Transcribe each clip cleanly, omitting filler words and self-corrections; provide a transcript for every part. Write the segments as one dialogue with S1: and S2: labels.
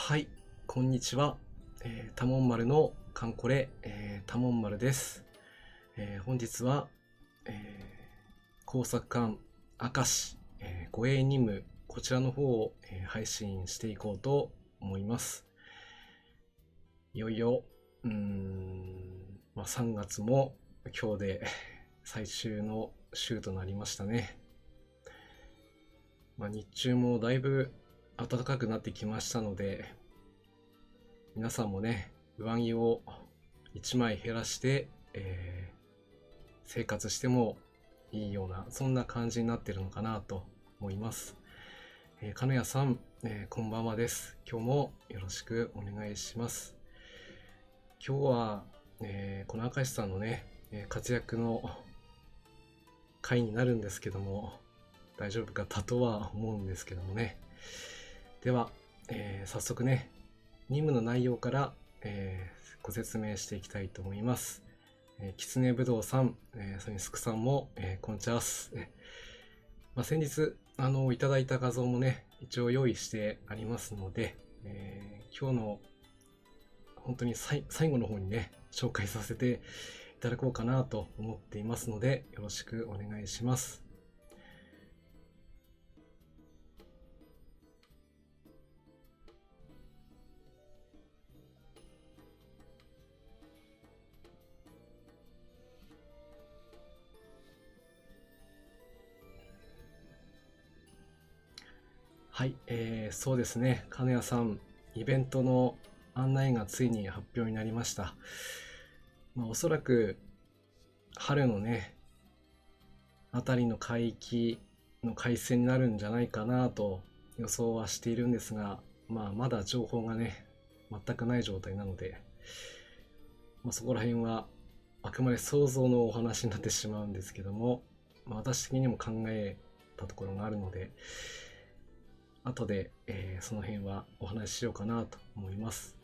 S1: はい、こんにちは。多聞丸のカンコレ、多聞丸です。本日は、工作館明石、護衛任務、こちらの方を、配信していこうと思います。いよいよ、3月も今日で最終の週となりましたね。日中もだいぶ暖かくなってきましたので、皆さんもね、上着を1枚減らして、生活してもいいような、そんな感じになってるのかなと思います。金谷さん、こんばんはです。今日もよろしくお願いします。今日は、この明石さんのね、活躍の回になるんですけども、大丈夫かとは思うんですけどもね。では、早速ね、任務の内容から、ご説明していきたいと思います。きつねぶどうさん、それにすくさんも、こんちゃす。先日いただいた画像もね、一応用意してありますので、今日の本当に最後の方にね、紹介させていただこうかなと思っていますので、よろしくお願いします。はい、そうですね、金谷さん、イベントの案内がついに発表になりました。おそらく春のね、あたりの海域の海戦になるんじゃないかなと予想はしているんですが、まだ情報がね、全くない状態なので、そこら辺はあくまで想像のお話になってしまうんですけども、私的にも考えたところがあるので、後で、その辺はお話ししようかなと思います。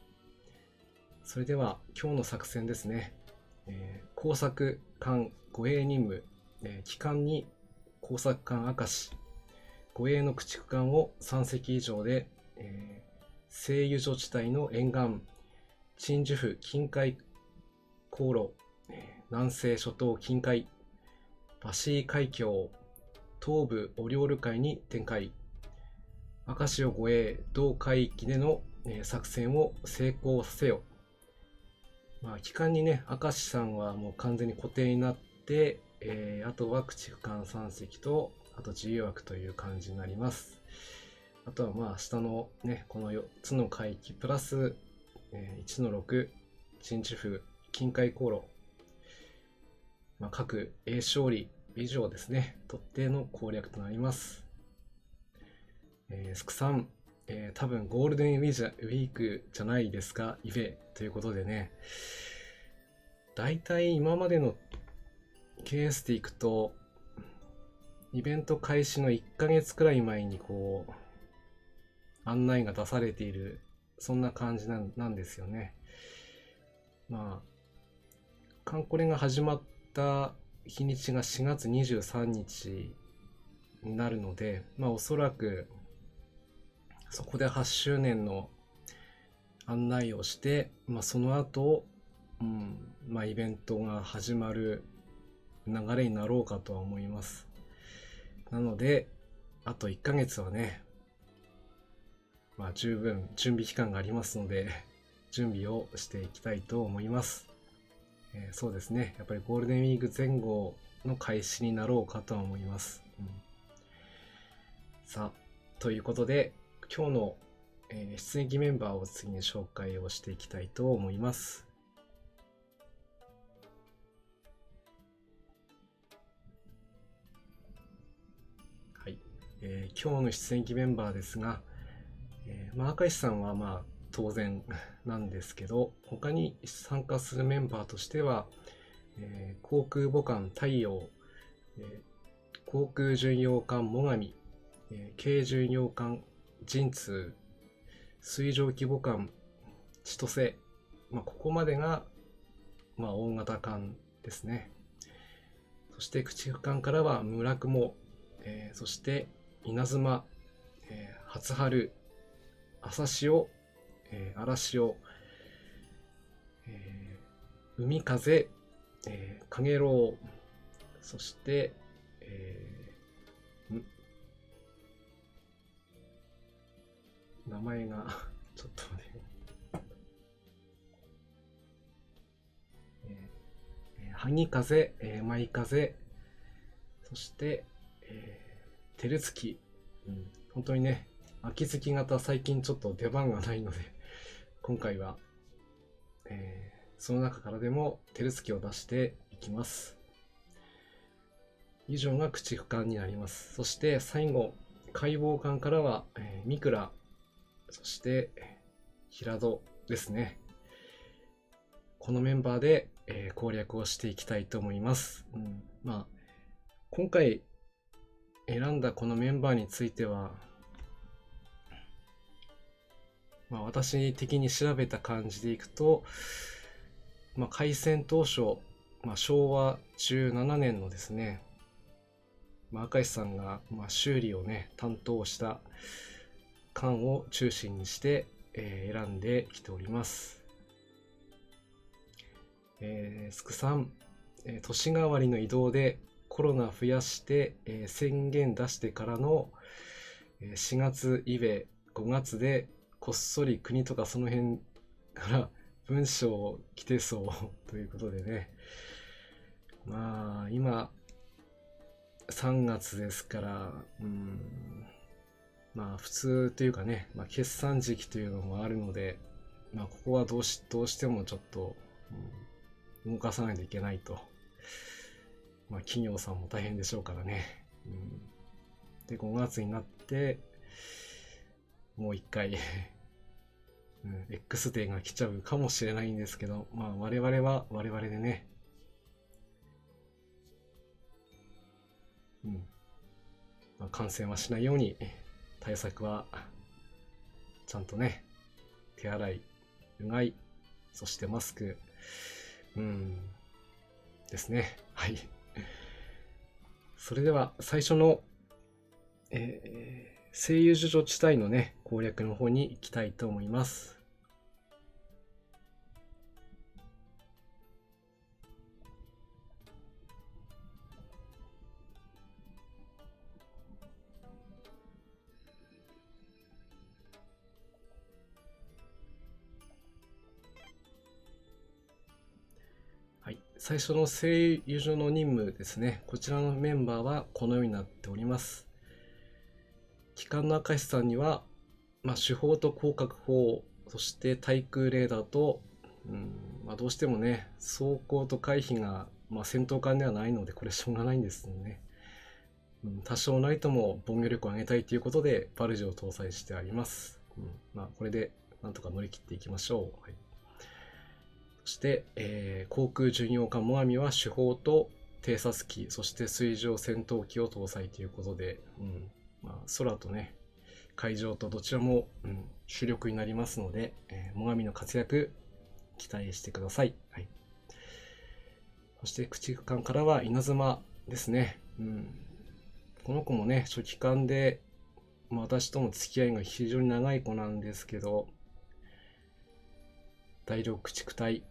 S1: それでは今日の作戦ですね。工作艦護衛任務、旗艦に工作艦明石、護衛の駆逐艦を3隻以上で、西油所地帯の沿岸、鎮守府近海航路、南西諸島近海、バシー海峡、東部オリオール海に展開。明石を護衛、同海域での作戦を成功させよ。期間にね、明石さんはもう完全に固定になって、あとは駆逐艦3隻と、あと自由枠という感じになります。あとは下のね、この4つの海域、プラス、1の6、鎮守府、近海航路、各栄勝利、以上ですね、特定の攻略となります。スクさん、多分ゴールデンウィークじゃないですか、イベということでね、だいたい今までのケースでいくと、イベント開始の1ヶ月くらい前にこう、案内が出されている、そんな感じなんですよね。カンコレが始まった日にちが4月23日になるので、おそらくそこで8周年の案内をして、その後、イベントが始まる流れになろうかとは思います。なので、あと1ヶ月はね、十分準備期間がありますので、準備をしていきたいと思います。そうですね、やっぱりゴールデンウィーク前後の開始になろうかとは思います。さあ、ということで、今日の、出撃メンバーを次に紹介をしていきたいと思います。はい、今日の出撃メンバーですが、明石さんは当然なんですけど、他に参加するメンバーとしては、航空母艦太陽、航空巡洋艦最上、軽巡洋艦神通、水上規模艦千歳、ここまでが、大型艦ですね。そして駆逐艦からは村雲、そして稲妻、初春、朝潮、荒潮、海風、かげろう、そして、名前がちょっとね、萩風、舞風、そして、照月、本当にね、秋月型最近ちょっと出番がないので、今回は、その中からでも照月を出していきます。以上が口俯瞰になります。そして最後、解剖感からは、三倉、そして平戸ですね。このメンバーで、攻略をしていきたいと思います。まあ、今回選んだこのメンバーについては、まあ、私的に調べた感じでいくと、まあ、開戦当初、まあ、昭和17年のですね、まあ、明石さんが、まあ、修理をね担当した艦を中心にして、選んできております。スクさん、年替わりの移動でコロナ増やして、宣言出してからの、4月イベ5月でこっそり国とかその辺から文章を来てそうということでね、まあ今3月ですから、まあ普通というかね、まあ、決算時期というのもあるので、まあ、ここはどうしてもちょっと、動かさないといけないと。まあ、企業さんも大変でしょうからね。で、5月になって、もう一回X デーが来ちゃうかもしれないんですけど、まあ我々は我々でね、まあ、感染はしないように対策はちゃんとね、手洗い、うがい、そしてマスク、ですね。はい。それでは最初の、声優樹女地帯のね、攻略の方に行きたいと思います。はい、最初の声優所の任務ですね。こちらのメンバーはこのようになっております。機関の明石さんには、まあ、主砲と広角砲、そして対空レーダーと、まあ、どうしてもね、装甲と回避が、まあ、戦闘艦ではないので、これしょうがないんですね。多少なりとも防御力を上げたいということで、バルジを搭載してあります。まあ、これでなんとか乗り切っていきましょう。はい、そして、航空巡洋艦最上は主砲と偵察機、そして水上戦闘機を搭載ということで、まあ、空とね、海上とどちらも、主力になりますので、最上の活躍期待してください。はい、そして駆逐艦からは稲妻ですね。この子もね、初期艦で、まあ、私との付き合いが非常に長い子なんですけど、第6駆逐隊、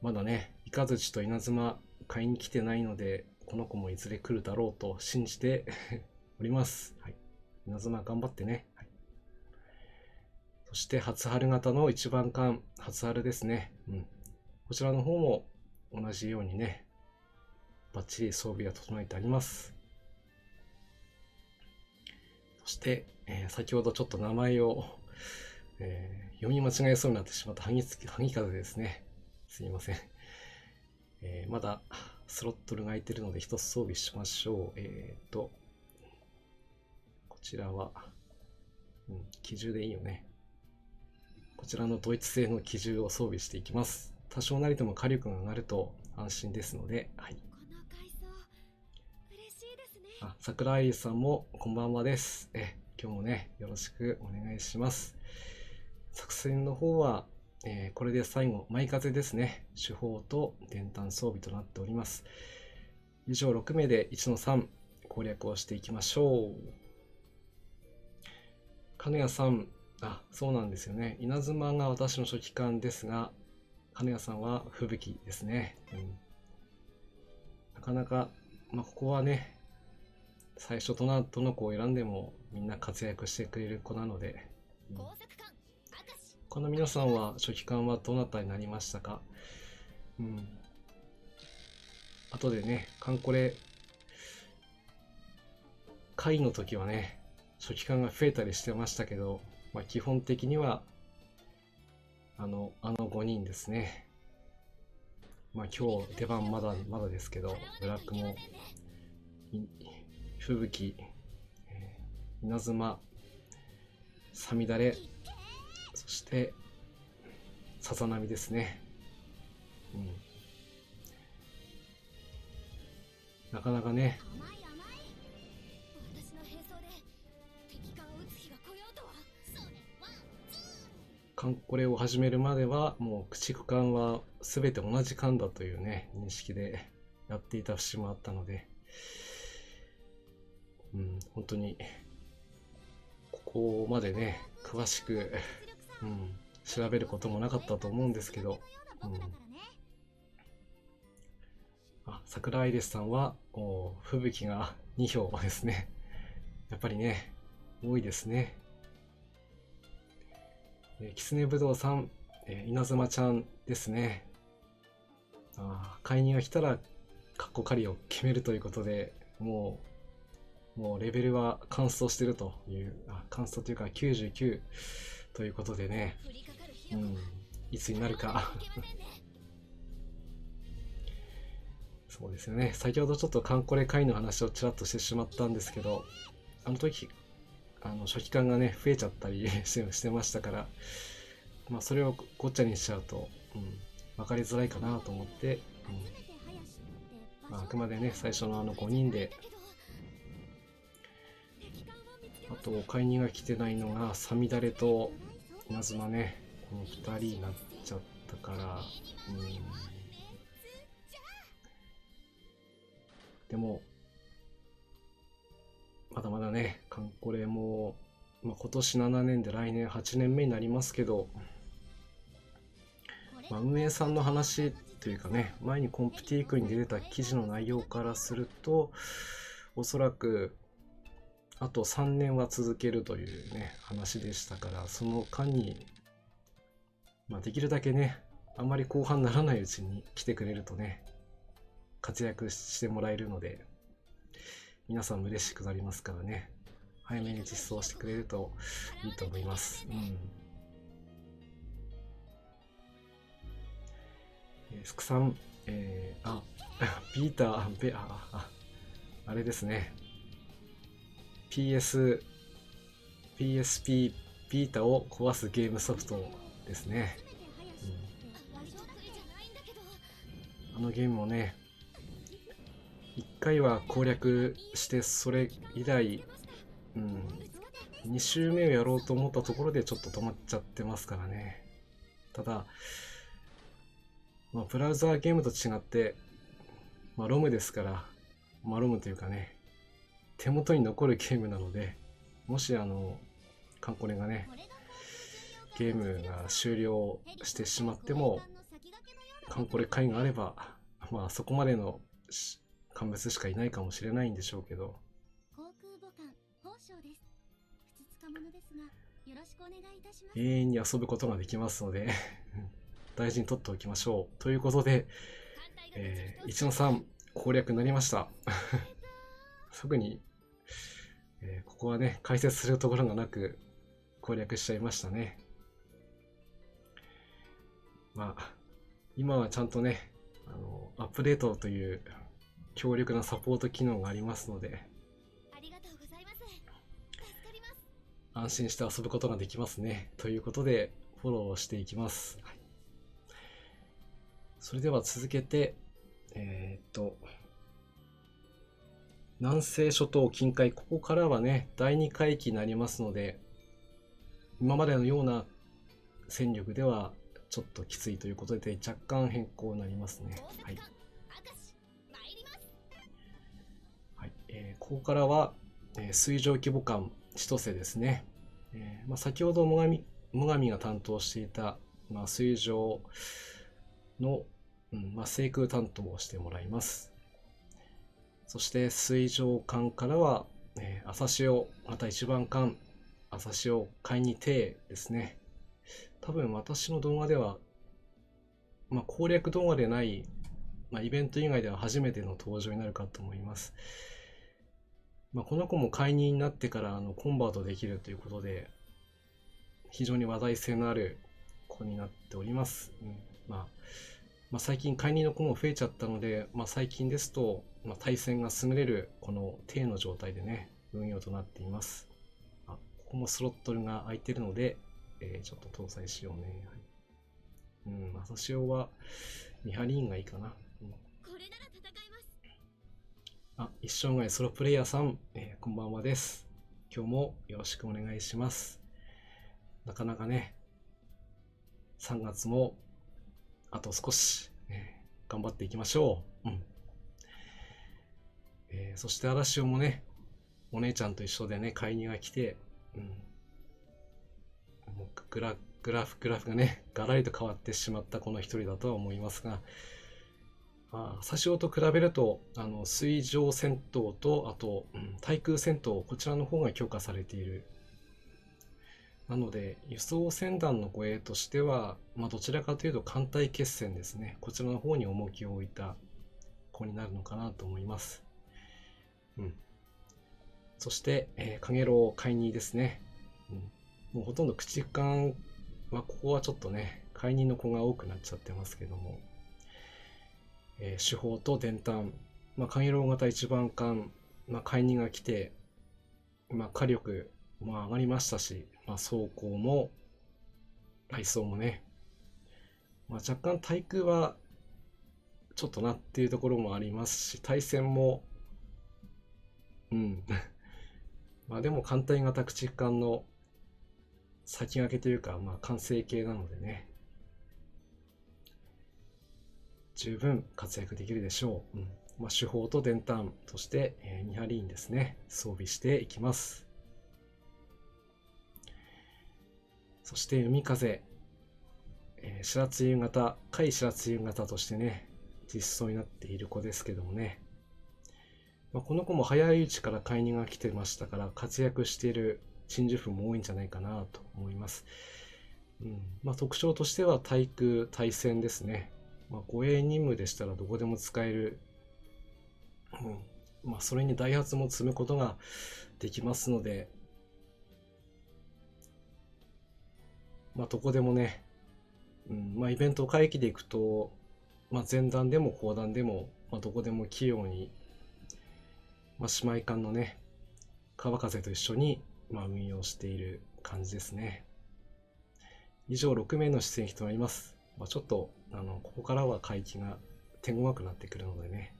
S1: まだね、イカズチと稲妻買いに来てないので、この子もいずれ来るだろうと信じております。はい、稲妻頑張ってね。はい、そして初春型の一番艦、初春ですね。こちらの方も同じようにね、バッチリ装備が整えてあります。そして、先ほどちょっと名前を、読み間違えそうになってしまった萩風ですね。すいません。まだスロットルが空いてるので一つ装備しましょう。こちらは、機銃でいいよね。こちらのドイツ製の機銃を装備していきます。多少なりとも火力が上がると安心ですので、はい。桜愛さんもこんばんはです。今日もね、よろしくお願いします。作戦の方は、これで最後、舞風ですね。主砲と電弾装備となっております。以上6名で1の3攻略をしていきましょう。金谷さん、そうなんですよね。稲妻が私の書記官ですが、金谷さんは吹雪ですね。なかなか、ここはね、最初どの子を選んでもみんな活躍してくれる子なので、他の皆さんは書記官はどなたになりましたか？後でね、カンコレ会の時はね、書記官が増えたりしてましたけど、基本的にはあの5人ですね。今日出番まだですけど、ブラックも吹雪、稲妻、さみだれ、そしてさざ波ですね。なかなかね、カンコレを始めるまではもう駆逐艦は全て同じ艦だというね認識でやっていた節もあったので、本当にここまでね詳しく、調べることもなかったと思うんですけど、桜アイレスさんは吹雪が2票ですね。やっぱりね多いですね。きつねぶどうさん、稲妻ちゃんですね。介入が来たらカッコ仮を決めるということで、もうレベルは完走してるという、完走というか99ということでね、いつになるかそうですよね。先ほどちょっとカンコレ会の話をちらっとしてしまったんですけど、あの時書記官がね増えちゃったりしてましたから、それをごっちゃにしちゃうと、分かりづらいかなと思って、あくまでね最初の5人で、あと介入が来てないのがさみだれと稲妻ね、この2人になっちゃったから、でもまだまだねカンコレも、今年7年で来年8年目になりますけど、運営さんの話というかね、前にコンプティークに出てた記事の内容からすると、おそらくあと3年は続けるというね話でしたから、その間に、できるだけねあんまり後半ならないうちに来てくれるとね活躍してもらえるので、皆さんも嬉しくなりますからね、早めに実装してくれるといいと思います。福さん、ピーター、あれですね。PSP ピータを壊すゲームソフトですね。あのゲームもね、1回は攻略して、それ以来、2周目をやろうと思ったところでちょっと止まっちゃってますからね。ただ、ブラウザーゲームと違って、ロムですから、ロムというかね、手元に残るゲームなので、もしカンコレがね、ゲームが終了してしまっても、カンコレ会があれば、そこまでの鑑別しかいないかもしれないんでしょうけど、永遠に遊ぶことができますので大事に取っておきましょうということで、1の3攻略になりました特に、ここはね解説するところがなく攻略しちゃいましたね。今はちゃんとねアップデートという強力なサポート機能がありますので、安心して遊ぶことができますね。ということでフォローしていきます。それでは続けて、南西諸島近海、ここからはね第2海域になりますので、今までのような戦力ではちょっときついということで若干変更になりますね。ここからは、水上規模艦千歳ですね。先ほど最上が担当していた、水上の、制空担当をしてもらいます。そして水上艦からは、朝潮、また一番艦、朝潮海に艇ですね。多分私の動画では、攻略動画でない、イベント以外では初めての登場になるかと思います。この子も解任になってからコンバートできるということで、非常に話題性のある子になっております。最近解任の子も増えちゃったので、最近ですと、対戦が優れるこの艇の状態でね、運用となっています。ここもスロットルが空いてるので、ちょっと搭載しようね。朝潮は見張り員がいいかな。一生涯ソロプレイヤーさん、こんばんはです。今日もよろしくお願いします。なかなかね、3月もあと少し、頑張っていきましょう。そして荒潮もね、お姉ちゃんと一緒でね、買いにが来て、もうグラフがね、ガラリと変わってしまったこの一人だとは思いますが、朝潮と比べると水上戦闘とあと、対空戦闘、こちらの方が強化されている。なので輸送船団の護衛としては、どちらかというと艦隊決戦ですね、こちらの方に重きを置いた子になるのかなと思います。そして、カゲロウ海にですね、もうほとんど駆逐艦はここはちょっとね、解任の子が多くなっちゃってますけども、主砲と電炭、カゲロウ型一番艦、解任が来て、火力も上がりましたし、装甲も雷装もね、若干対空はちょっとなっていうところもありますし、対戦もでも艦隊型駆逐艦の先駆けというか、完成形なのでね、十分活躍できるでしょう。主砲と電炭、そして、2ハリーンですね、装備していきます。そして海風、白津夕型、海白津夕型としてね、実装になっている子ですけどもね、この子も早いうちから解任が来てましたから、活躍している鎮守府も多いんじゃないかなと思います。特徴としては対空対戦ですね。護衛任務でしたらどこでも使える、それにダイハツも積むことができますので、どこでもね、イベント回帰で行くと、前段でも後段でも、どこでも器用に、姉妹艦のね、川風と一緒に、運用している感じですね。以上6名の出演費となります。ちょっとここからは回帰が手強くなってくるのでね。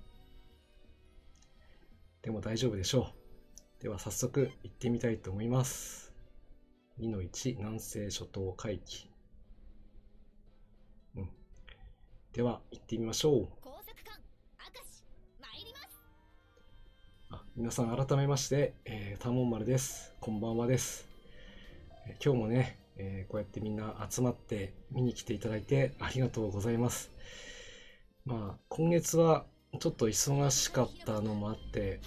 S1: でも大丈夫でしょう。では早速行ってみたいと思います。2-1 南西諸島回帰。では行ってみましょう。皆さん改めまして、タモン丸です。こんばんはです。今日もね、こうやってみんな集まって見に来ていただいてありがとうございます。今月はちょっと忙しかったのもあって、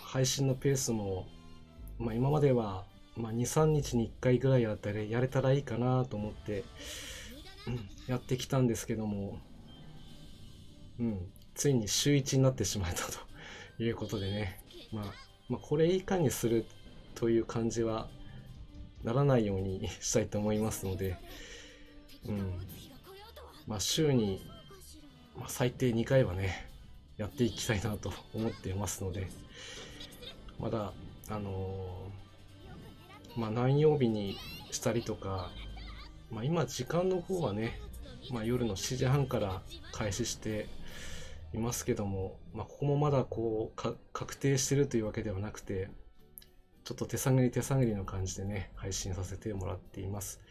S1: 配信のペースも、今までは、2、3日に1回ぐらいやれたらいいかなと思って、やってきたんですけども、ついに週1になってしまったということでね、これ以下にするという感じはならないようにしたいと思いますので、週に、最低2回はねやっていきたいなと思っていますので、まだ何曜日にしたりとか、今時間の方はね、夜の7時半から開始していますけども、ここもまだ確定してるというわけではなくて、ちょっと手探りの感じでね配信させてもらっています。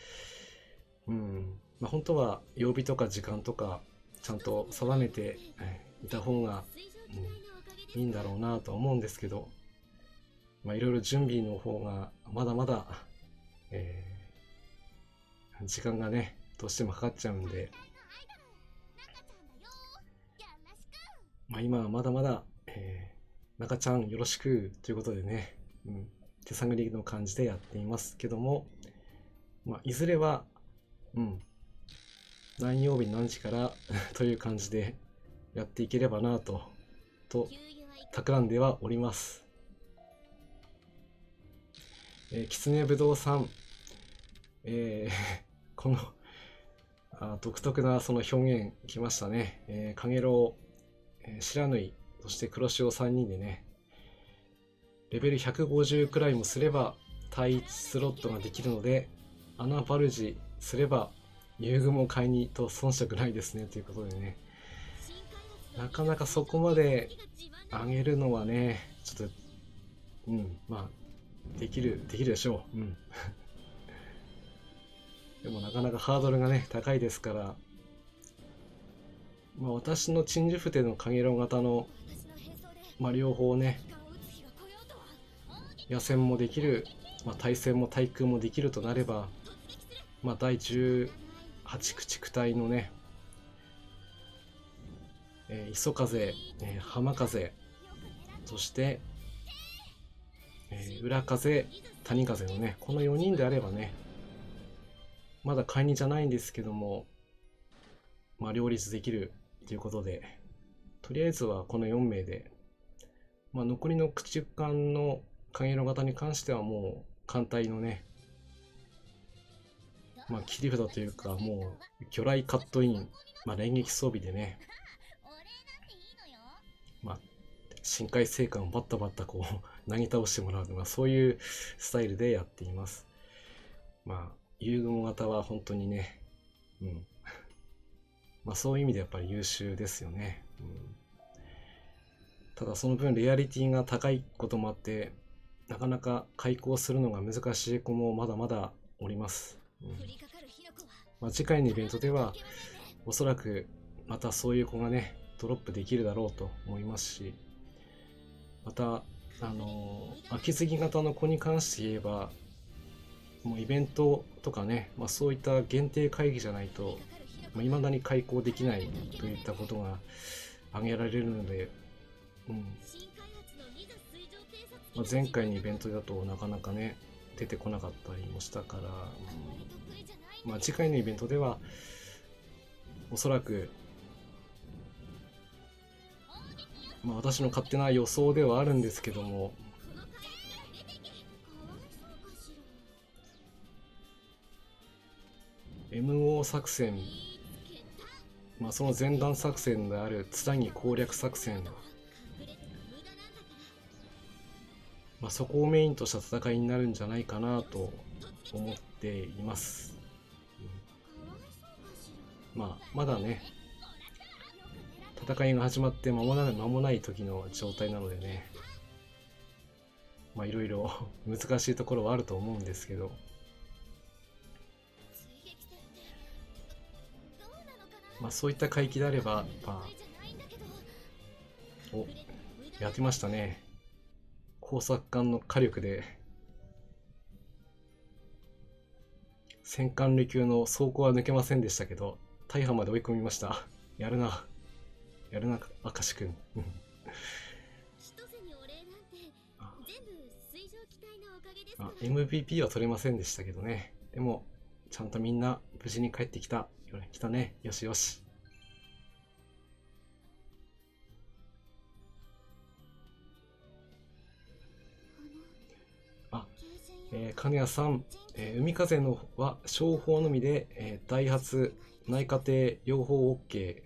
S1: 本当は曜日とか時間とかちゃんと定めていた方が、いいんだろうなとは思うんですけど、いろいろ準備の方がまだまだ時間がね、どうしてもかかっちゃうんで、今はまだまだ、中ちゃんよろしくということでね、手探りの感じでやっていますけども、いずれは、何曜日何時からという感じでやっていければなと企んではおります。きつねぶどうさん、この独特なその表現きましたね。かげろう、白縫い、そして黒潮3人でね、レベル150くらいもすれば対1スロットができるので、穴バルジすれば遊具も買いにと遜色ないですねということでね、なかなかそこまで上げるのはね、ちょっと、できるでしょう。でもなかなかハードルがね、高いですから、私の鎮守筆のかげろう型の、両方ね、野戦もできる、対戦も対空もできるとなれば、第18駆逐隊のね、磯風、浜風、そして、裏風、谷風のね、この4人であればね、まだ解任じゃないんですけども、両立できるということで、とりあえずはこの4名で、残りの駆逐艦のかげろう型に関してはもう艦隊のね、切り札というか、もう魚雷カットイン、連撃装備でね、深海星艦をバッタバッタこう投げ倒してもらうとか、そういうスタイルでやっています。遊軍型は本当にね、そういう意味でやっぱり優秀ですよね。ただその分レアリティが高いこともあって、なかなか開校するのが難しい子もまだまだおります。次回のイベントではおそらくまたそういう子がねドロップできるだろうと思いますし、また秋継ぎ型の子に関して言えば、もうイベントとかね、そういった限定会議じゃないと未だに開校できないといったことが挙げられるので、前回のイベントだとなかなかね出てこなかったりもしたから、次回のイベントではおそらく、私の勝手な予想ではあるんですけども、MO 作戦、その前段作戦であるつなぎ攻略作戦、そこをメインとした戦いになるんじゃないかなと思っています。まだね戦いが始まって間もない時の状態なのでね、いろいろ難しいところはあると思うんですけど、そういった海域であれば、やってましたね。工作艦の火力で戦艦離宮の装甲は抜けませんでしたけど、大破まで追い込みました。やるな明石くん。MVP は取れませんでしたけどね。でもちゃんとみんな無事に帰ってきたね。よしよし。金谷さん、海風のは商法のみで、ダイハツ内家庭両方 OK、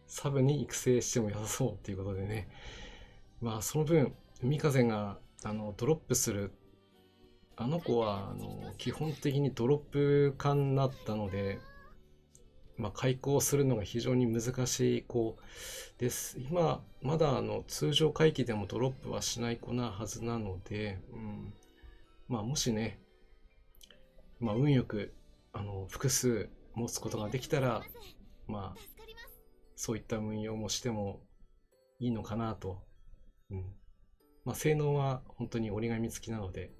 S1: サブに育成しても良さそうっていうことでね、その分海風がドロップする、あの子は基本的にドロップ化になったので、開校するのが非常に難しい子です。今まだ通常回帰でもドロップはしない子なはずなので、もしね、運よく複数持つことができたら、そういった運用もしてもいいのかなと。性能は本当に折り紙付きなので、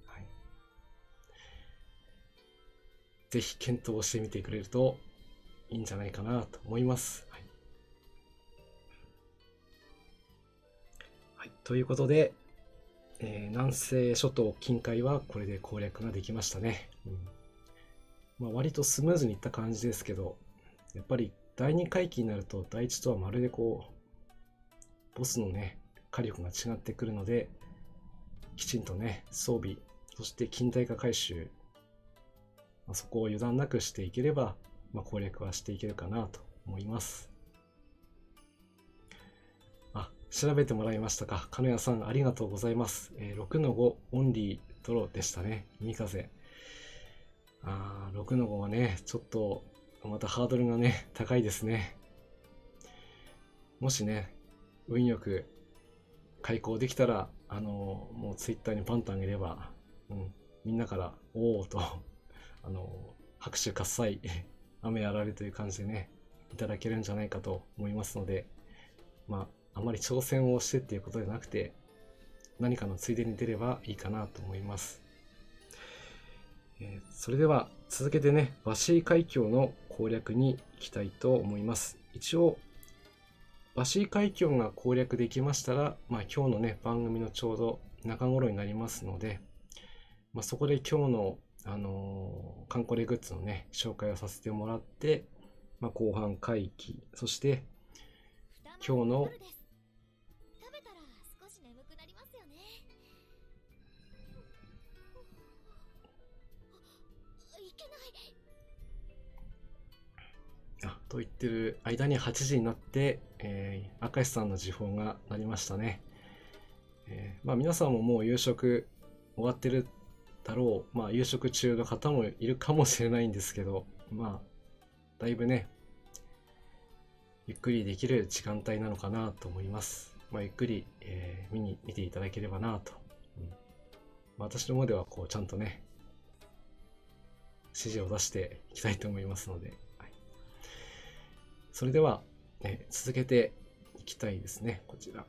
S1: ぜひ検討してみてくれるといいんじゃないかなと思います。はい。はい、ということで、南西諸島近海はこれで攻略ができましたね。割とスムーズにいった感じですけど、やっぱり第2回帰になると第1とはまるでボスのね、火力が違ってくるので、きちんとね、装備、そして近代化回収、そこを油断なくしていければ、攻略はしていけるかなと思います。調べてもらいましたか。金谷さん、ありがとうございます。6-5オンリードローでしたね。海風。6-5はね、ちょっと、またハードルがね、高いですね。もしね、運よく開講できたら、もうツイッターにパンとあげれば、みんなから、おーと、拍手喝采、雨あられという感じでね、いただけるんじゃないかと思いますので、あまり挑戦をしてっていうことではなくて、何かのついでに出ればいいかなと思います。それでは続けてね、バシー海峡の攻略に行きたいと思います。一応、バシー海峡が攻略できましたら、今日のね、番組のちょうど中頃になりますので、そこで今日の、カンコレグッズのね、紹介をさせてもらって、後半回帰、そして今日のと言ってる間に8時になって、明石さんの時報が鳴りましたね。皆さんももう夕食終わってるだろう。夕食中の方もいるかもしれないんですけど、だいぶね、ゆっくりできる時間帯なのかなと思います。ゆっくり、見ていただければなと。私の方ではちゃんとね、指示を出していきたいと思いますので、それでは、続けていきたいですね。こちら。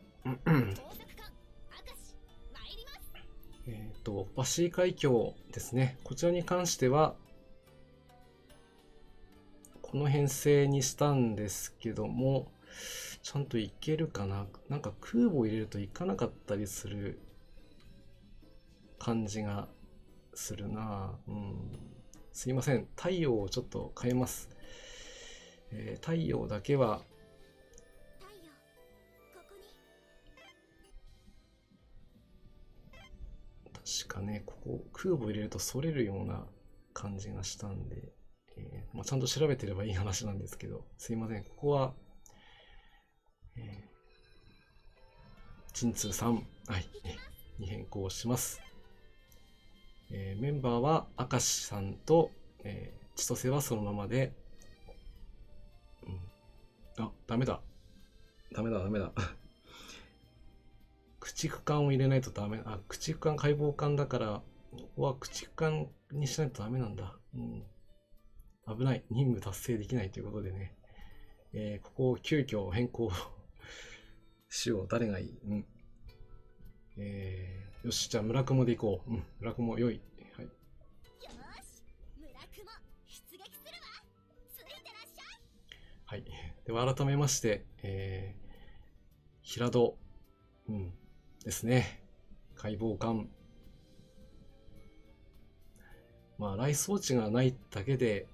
S1: バシー海峡ですね。こちらに関しては、この編成にしたんですけども、ちゃんといけるかな。なんか空母を入れるといかなかったりする感じがするな。すいません。太陽をちょっと変えます。太陽だけは確かね、ここ空母入れると反れるような感じがしたんで、ちゃんと調べてればいい話なんですけど、すいません。ここは、鎮痛3、に変更します。メンバーは明石さんと、千歳はそのままで、ダメだ。ダメだ。駆逐艦を入れないとダメ。駆逐艦解剖艦だから、ここは駆逐艦にしないとダメなんだ。危ない。任務達成できないということでね。ここを急遽変更しよう。誰がいい？よし、じゃあ村雲で行こう。村雲良い。はい。はい。では改めまして、平戸、ですね。解剖艦。雷装置がないだけで、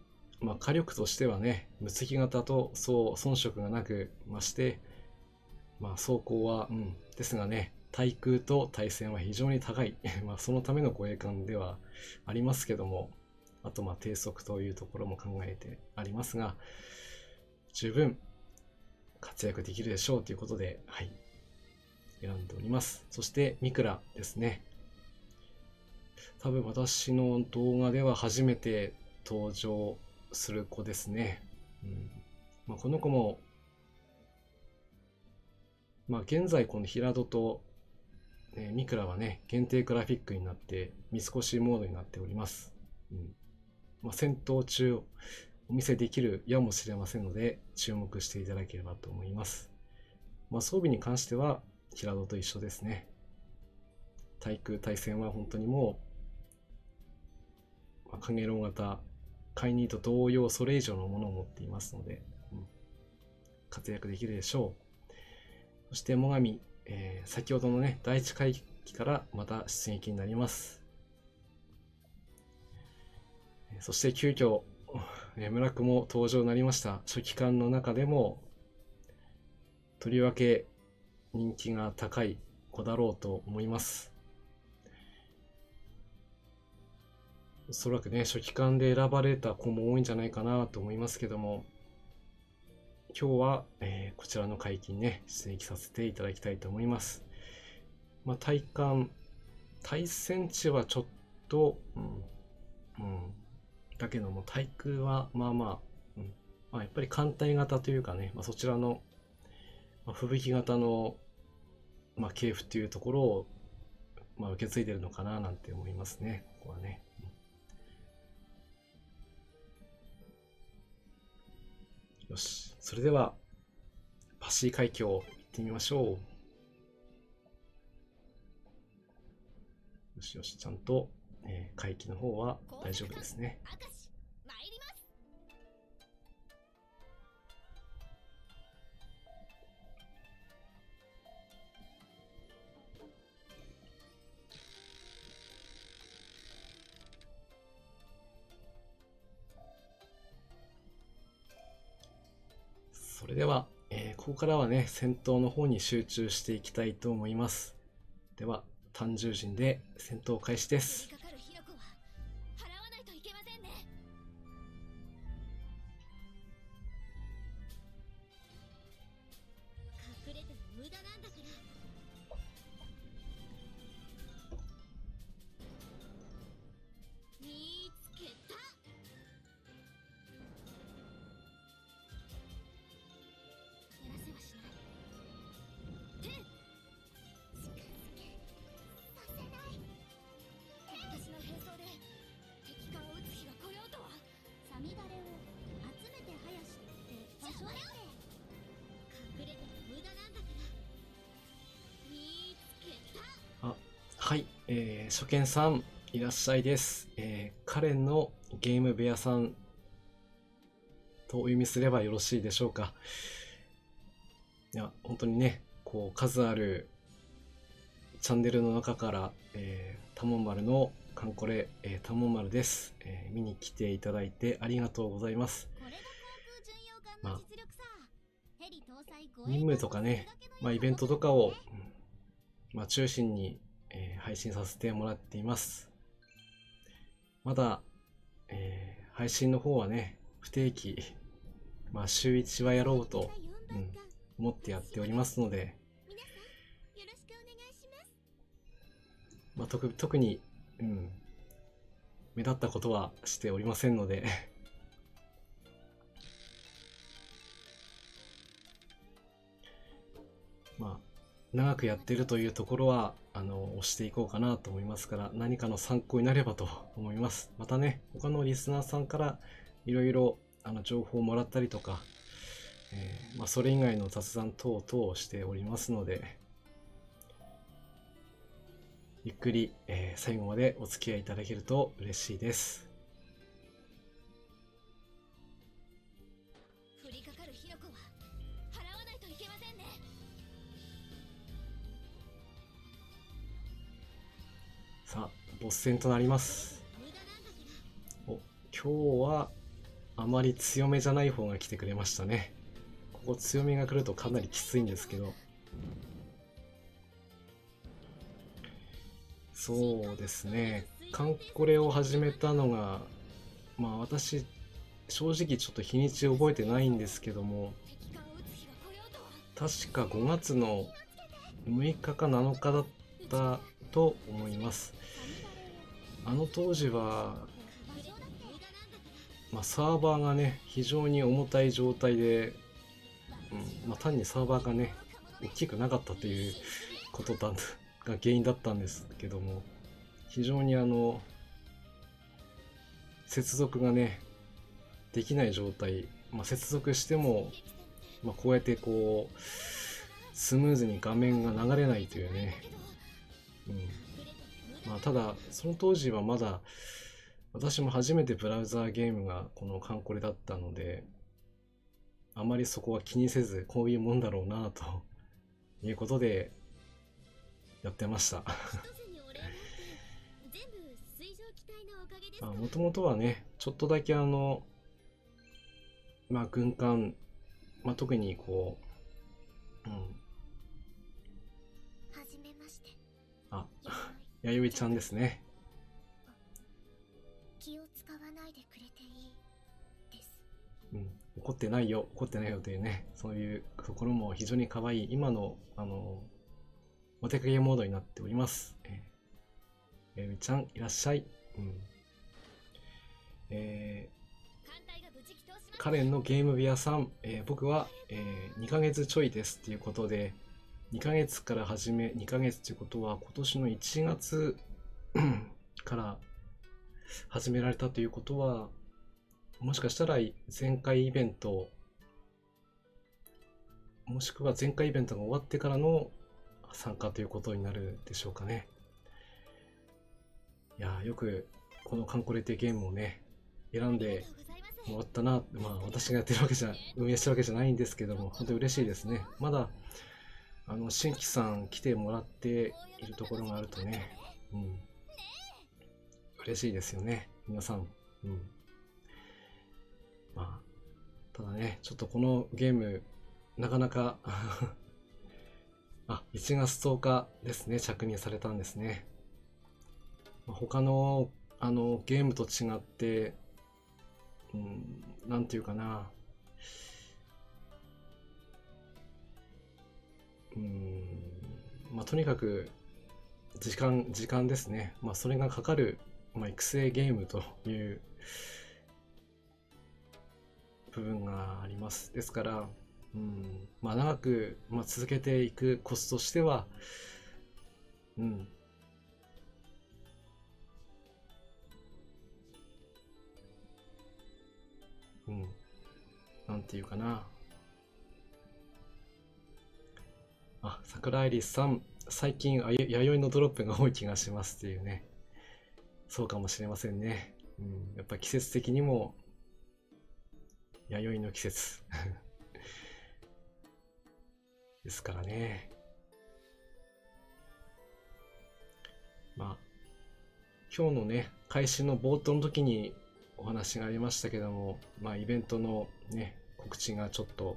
S1: 火力としてはね、無敵型とそう遜色がなく、まして、装甲は、ですがね、対空と対戦は非常に高い。そのための護衛艦ではありますけども、あと低速というところも考えてありますが、十分活躍できるでしょうということで、選んでおります。そしてミクラですね。多分私の動画では初めて登場する子ですね。この子も、現在この平戸と、ミクラはね、限定グラフィックになって見過ごしモードになっております。戦闘中お見せできるやもしれませんので注目していただければと思います。装備に関しては平戸と一緒ですね。対空対戦は本当にもう、カゲロウ型カイニーと同様それ以上のものを持っていますので、活躍できるでしょう。そして最上、先ほどのね第一回帰からまた出撃になります。そして急遽村久も登場になりました。初期間の中でもとりわけ人気が高い子だろうと思います。おそらくね初期間で選ばれた子も多いんじゃないかなと思いますけども、今日は、こちらの解禁ね出撃させていただきたいと思います。体感対戦値はちょっと、だけども対空はやっぱり艦隊型というかね、そちらの、吹雪型の、系譜というところを、受け継いでるのかななんて思いますね、ここはね。よし、それではパシー海峡行ってみましょう。よしよし、ちゃんと、海域の方は大丈夫ですね。それでは、ここからはね戦闘の方に集中していきたいと思います。では単獣陣で戦闘開始です。はい、初見さんいらっしゃいです。カレンのゲーム部屋さんとお読みすればよろしいでしょうか。いや本当にねこう数あるチャンネルの中から、タモン丸のカンコレ、タモン丸です、見に来ていただいてありがとうございます。任務とかね、イベントとかを、中心に、配信させてもらっています。まだ、配信の方はね不定期、週1はやろうと、思ってやっておりますので、特に、目立ったことはしておりませんので長くやってるというところは押していこうかなと思いますから、何かの参考になればと思います。またね他のリスナーさんからいろいろ情報をもらったりとか、それ以外の雑談等々をしておりますので、ゆっくり、最後までお付き合いいただけると嬉しいです。さあボス戦となります。今日はあまり強めじゃない方が来てくれましたね。ここ強めが来るとかなりきついんですけど、そうですね、カンコレを始めたのが私正直ちょっと日にち覚えてないんですけども、確か5月の6日か7日だったと思います。当時は、サーバーがね非常に重たい状態で、単にサーバーがね大きくなかったということが原因だったんですけども、非常に接続がねできない状態、接続しても、こうやってこうスムーズに画面が流れないというね、ただその当時はまだ私も初めてブラウザーゲームがこのカンコレだったので、あまりそこは気にせず、こういうもんだろうなということでやってました。もともとはね、ちょっとだけ軍艦、特にこう、あ、弥生ちゃんですね。
S2: 気を使わないでくれていいです。
S1: 怒ってないよ、怒ってないよというね、そういうところも非常に可愛い、今の、お手かけモードになっております。弥生ちゃん、いらっしゃい。カレンのゲーム部屋さん、僕は、2ヶ月ちょいですっていうことで、2ヶ月から始め、2ヶ月っていうことは今年の1月から始められたということは、もしかしたら前回イベント、もしくは前回イベントが終わってからの参加ということになるでしょうかね。いやー、よくこのカンコレってゲームをね、選んでもらったな。私がやってるわけじゃ、運営してるわけじゃないんですけども、本当に嬉しいですね。まだ、新規さん来てもらっているところがあるとね、嬉しいですよね、皆さん。ただね、ちょっとこのゲーム、なかなか1月10日ですね、着任されたんですね。他の、ゲームと違って、なんていうかな、とにかく時間ですね。それがかかる、育成ゲームという部分があります。ですから、長く、続けていくコツとしては、なんていうかな。桜井リスさん、最近弥生のドロップが多い気がしますっていうね。そうかもしれませんね。やっぱ季節的にも、弥生の季節ですからね。今日のね、開始の冒頭の時にお話がありましたけども、イベントのね、告知がちょっと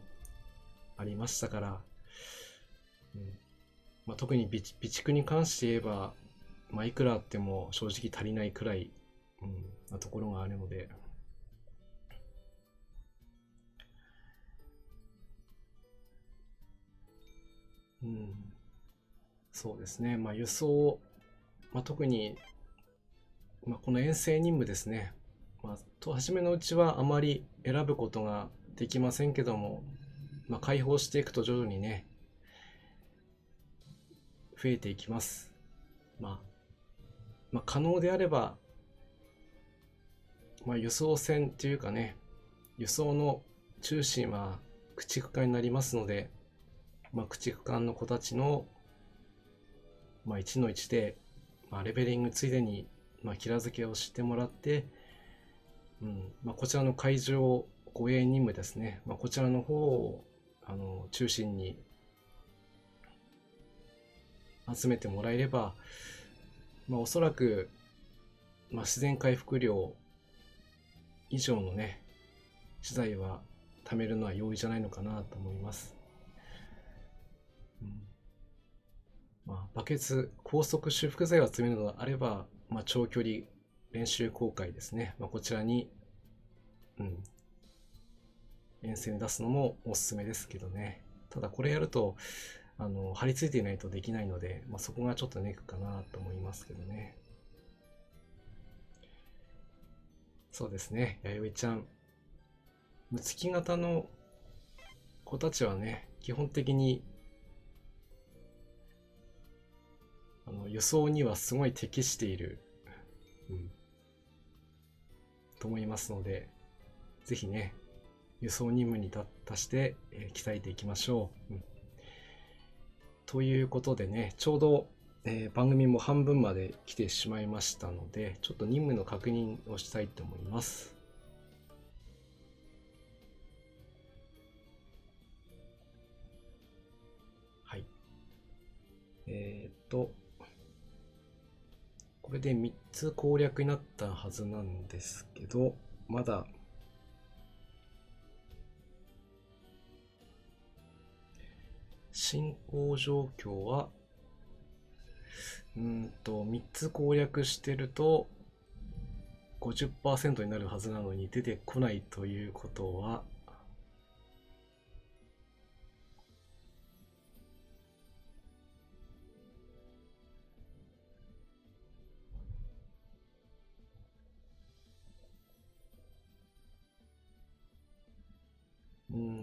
S1: ありましたから、特に備蓄に関して言えば、いくらあっても正直足りないくらい、なところがあるので、そうですね、輸送、特に、この遠征任務ですね、初めのうちはあまり選ぶことができませんけども、開放していくと徐々にね、増えていきます。可能であれば、輸送船というかね、輸送の中心は駆逐艦になりますので、駆逐艦の子たちの、1の1で、レベリングついでに、キラ付けをしてもらって、こちらの海上護衛任務ですね、こちらの方を中心に集めてもらえれば、おそらく、自然回復量以上のね、資材は貯めるのは容易じゃないのかなと思います。バケツ、高速修復剤を集めるのがあれば、長距離練習航海ですね。こちらに、遠征に出すのもおすすめですけどね。ただこれやると、張り付いていないとできないので、そこがちょっとネックかなと思いますけどね。そうですね、弥生ちゃん。無月型の子たちはね、基本的に輸送にはすごい適している、と思いますので、ぜひね、輸送任務に達して、鍛えていきましょう。ということでね、ちょうど番組も半分まで来てしまいましたので、ちょっと任務の確認をしたいと思います。はい。これで3つ攻略になったはずなんですけど、まだ進行状況は3つ攻略してると 50% になるはずなのに出てこないということは、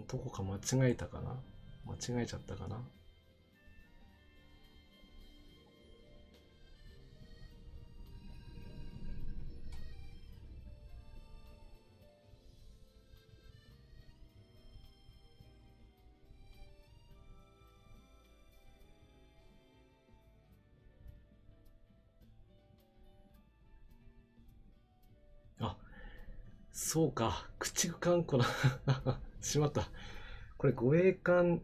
S1: どこか間違えたかな。間違えちゃったかな。あ、そうか。駆逐艦こらしまった。これ護衛艦、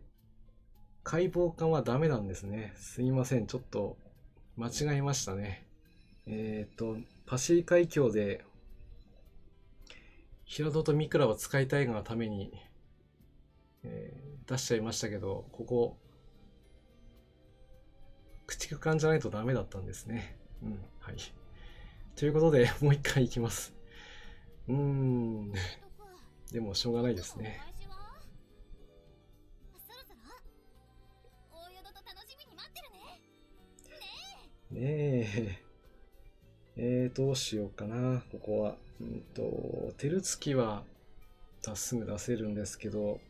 S1: 解剖艦はダメなんですね。すいません。ちょっと間違えましたね。パシリ海峡で平戸とミクラを使いたいがために、出しちゃいましたけど、ここ駆逐艦じゃないとダメだったんですね。はい。ということで、もう一回いきます。でもしょうがないですね。ねえ。どうしようかな、ここは。テルツキはすぐ出せるんですけど、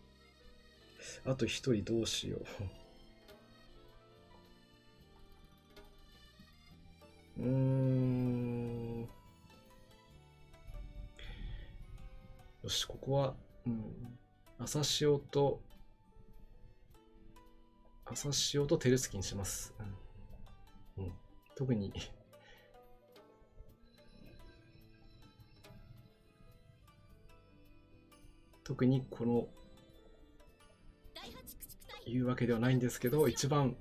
S1: あと一人どうしよう。よし、ここは、朝潮とテルツキにします。特にこの言うわけではないんですけど、一番、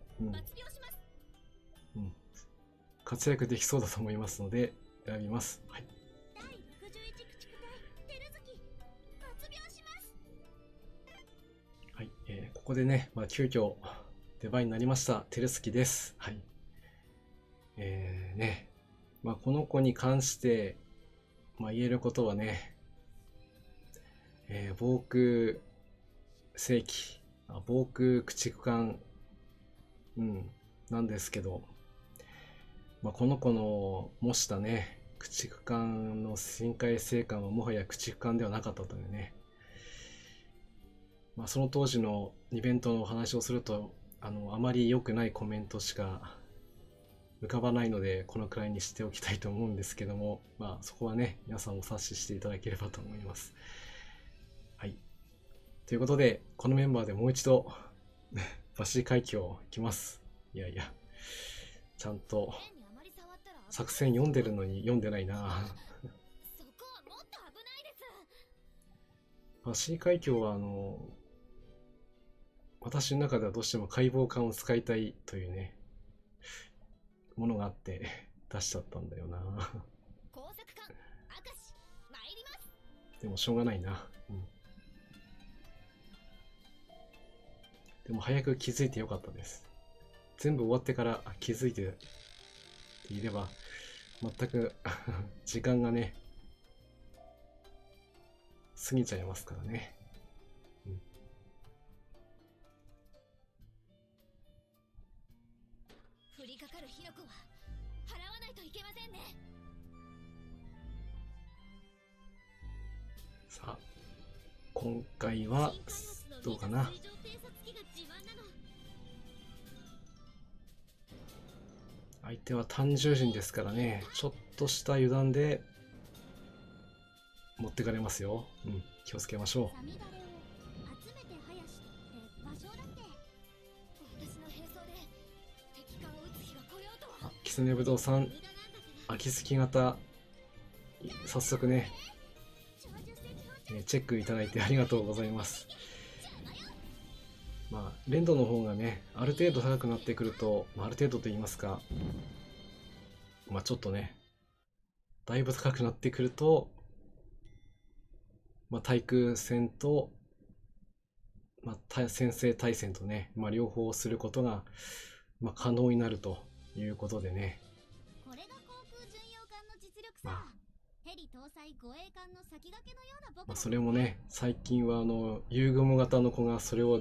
S1: 活躍できそうだと思いますので選びます。はい。はい、ここでね、急遽出番になりましたテルスキです。はい。この子に関して、言えることはね、防空正規、防空駆逐艦、なんですけど、この子の模したね、駆逐艦の深海生還はもはや駆逐艦ではなかったというね、その当時のイベントのお話をすると、あまり良くないコメントしか浮かばないので、このくらいにしておきたいと思うんですけども、そこはね、皆さんお察ししていただければと思います。はい。ということで、このメンバーでもう一度、バシリ海峡行きます。いやいや、ちゃんと作戦読んでるのに読んでないな。バシリ海峡は私の中ではどうしても解剖艦を使いたいというね、ものがあって出しちゃったんだよな。でもしょうがないな。でも早く気づいてよかったです。全部終わってから気づいていれば、全く時間がね、過ぎちゃいますからね。降りかかる火の粉は払わないといけませんね。さあ、今回はどうかな。相手は単獣人ですからね、ちょっとした油断で持ってかれますよ。気をつけましょう。私の並走で敵艦を撃つ日が来ようとすねぶどうさん、秋月型、早速ね、チェックいただいてありがとうございます。まあ、連動の方がね、ある程度高くなってくると、ある程度と言いますか、まあちょっとね、だいぶ高くなってくると、まあ、対空戦と、まあ、先制対戦とね、まあ、両方することが、まあ、可能になるということでね。
S2: これが航空巡洋艦の実力さ。
S1: まあ、
S2: ヘリ搭載護衛艦の先駆けのような僕だからね。
S1: まあ、それもね、最近はユーグモ型の子がそれを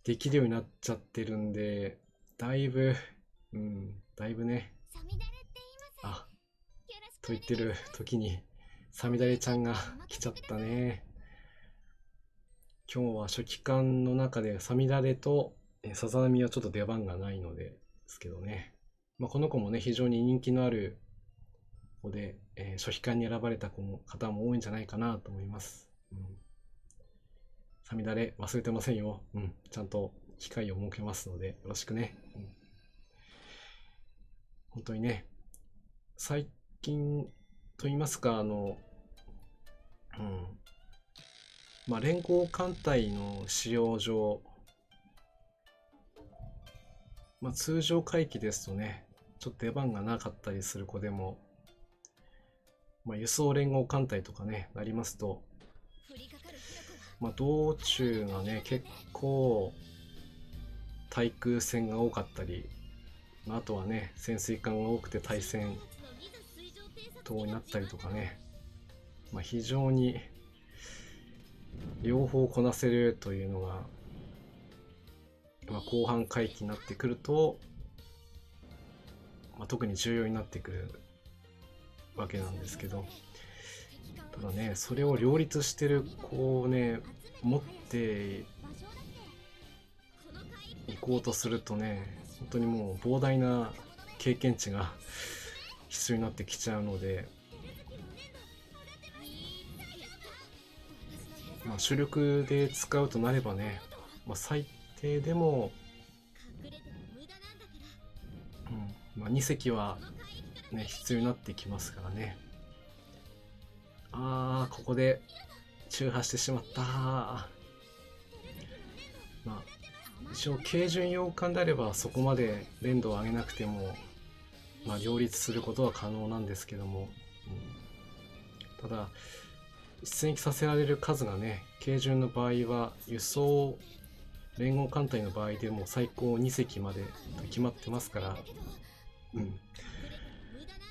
S1: できるようになっちゃってるんで、だいぶ、だいぶね、
S2: サミダレって言います。
S1: あ、と言ってる時に、サミダレちゃんが来ちゃったね。今日は初期間の中でサミダレとさざ波はちょっと出番がないのですけどね。まあ、この子もね、非常に人気のある子で、初期間に選ばれた方も多いんじゃないかなと思います。サミダレ忘れてませんよ。ちゃんと機会を設けますので、よろしくね。本当にね、最近と言いますか、まあ、連合艦隊の使用上、まあ、通常回帰ですとね、ちょっと出番がなかったりする子でも、まあ、輸送連合艦隊とかね、なりますと、まあ、道中がね、結構、対空戦が多かったり、あとはね、潜水艦が多くて対戦等になったりとかね、まあ、非常に両方こなせるというのが、まあ、後半回帰になってくると、まあ、特に重要になってくるわけなんですけど、ただね、それを両立してる子をね、持っていこうとするとね、本当にもう膨大な経験値が必要になってきちゃうので、まあ、主力で使うとなればね、まあ、最低でも、まあ、2隻は、ね、必要になってきますからね。ここで中破してしまった。まあ、一応軽巡洋艦であればそこまで連度を上げなくても、まあ、両立することは可能なんですけども、ただ出撃させられる数がね、軽巡の場合は輸送連合艦隊の場合でも最高2隻までと決まってますから、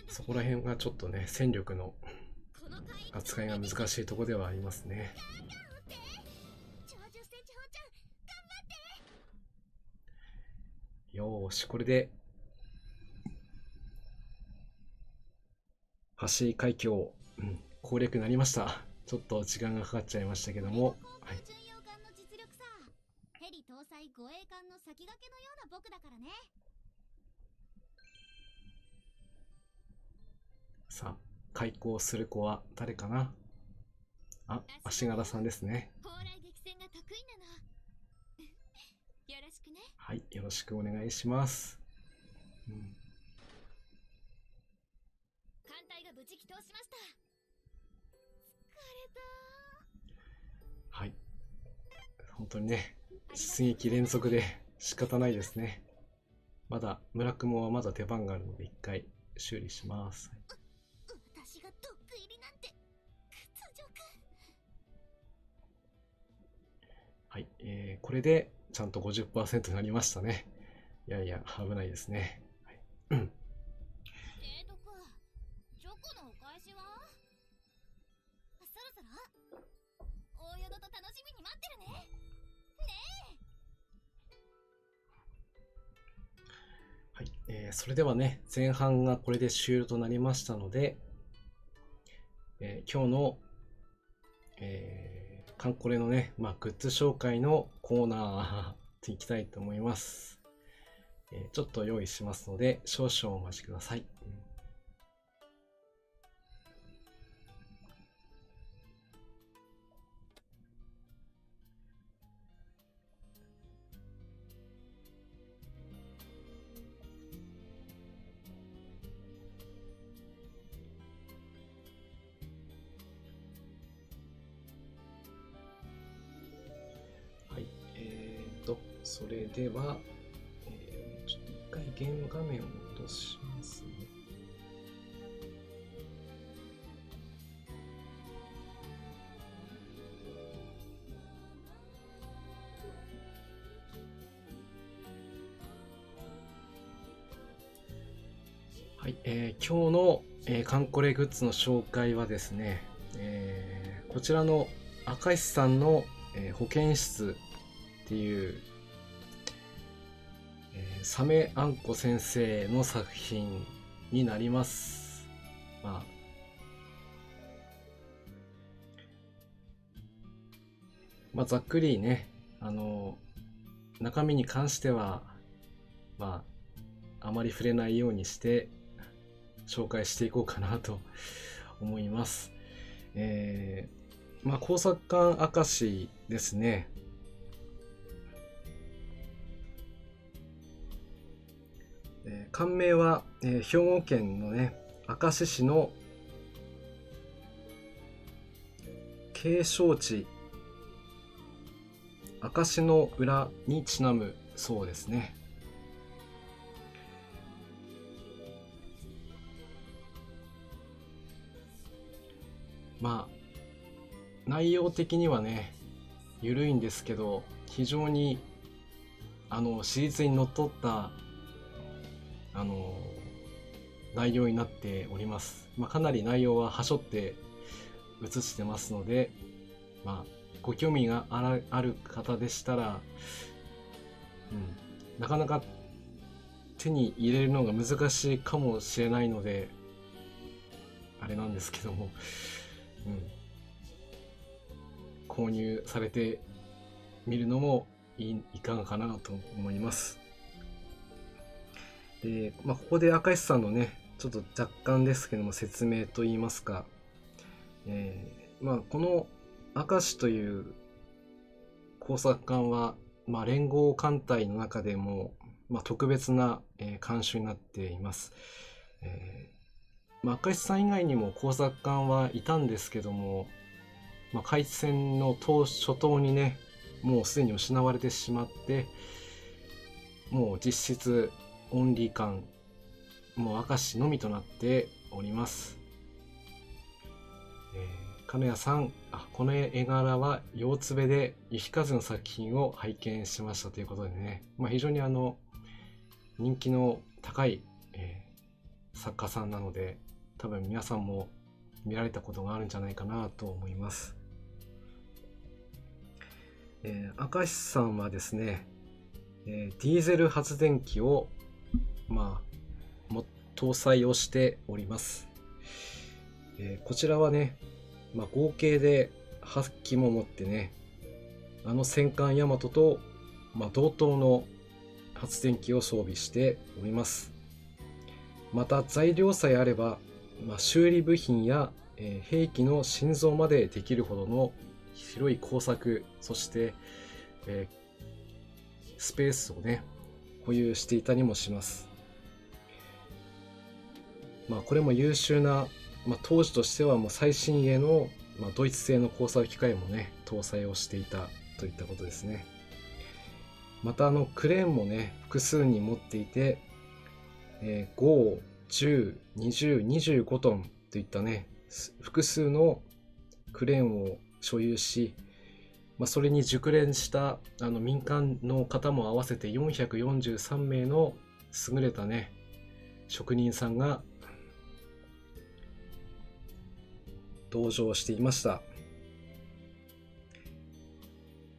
S1: そこら辺がちょっとね、戦力の扱いが難しいところではありますね。よーし、これで橋海峡、攻略になりました。ちょっと時間がかかっちゃいましたけども、はい、
S2: ヘリ搭載護衛艦の先駆けのような僕だからね。
S1: さあ、開港する子は誰かな。足柄さんですね。
S2: 砲雷撃戦が得意なの。よろしくね。
S1: はい、よろしくお願いします。
S2: 艦隊が無事帰投しました。疲れた。
S1: はい、本当にね、出撃連続で仕方ないですね。まだ村雲はまだ出番があるので一回修理します。
S2: 私がドッグ入りなんて屈辱。
S1: はい、これでちゃんと 50% になりましたね。いやいや、危ないですね。はい、
S2: 提督、チョコのお返しは？そろそろ大淀と楽しみに待ってるね。
S1: はい、それではね、前半がこれで終了となりましたので、今日の、カンコレのね、グッズ紹介のコーナーいきたいと思います。ちょっと用意しますので、少々お待ちください。それでは、ちょっと一回ゲーム画面を落としますね。はい、今日の、カンコレグッズの紹介はですね、こちらの明石さんの、保健室っていう、サメあんこ先生の作品になります。ざっくりね、中身に関しては、あまり触れないようにして紹介していこうかなと思います。工作館明石ですね。館名は、兵庫県のね、明石市の景勝地明石の裏にちなむそうですね。内容的にはね、緩いんですけど、非常に史実にのっとった内容になっております。かなり内容ははしょって映してますので、ご興味がある方でしたら、なかなか手に入れるのが難しいかもしれないので、あれなんですけども、購入されてみるのもいかがかなと思います。で、ここで明石さんのね、ちょっと若干ですけども説明といいますか、この明石という工作館は、連合艦隊の中でも、特別な、艦種になっています。明石さん以外にも工作艦はいたんですけども、開戦の初頭にね、もうすでに失われてしまって、もう実質オンリー艦、もう明石のみとなっております。金谷さん、この絵柄は腰つべで雪風の作品を拝見しましたということでね、非常に人気の高い、作家さんなので、多分皆さんも見られたことがあるんじゃないかなと思います。明石さんはですね、ディーゼル発電機を搭載をしております。こちらはね、合計で8機も持ってね、戦艦大和と、同等の発電機を装備しております。また材料さえあれば、修理部品や、兵器の心臓までできるほどの広い工作、そして、スペースをね保有していたりもします。これも優秀な、当時としてはもう最新鋭の、ドイツ製の工作機械もね搭載をしていたといったことですね。またクレーンもね複数に持っていて、5、10、20、25トンといったね複数のクレーンを所有し、それに熟練した民間の方も合わせて443名の優れたね職人さんが同乗していました。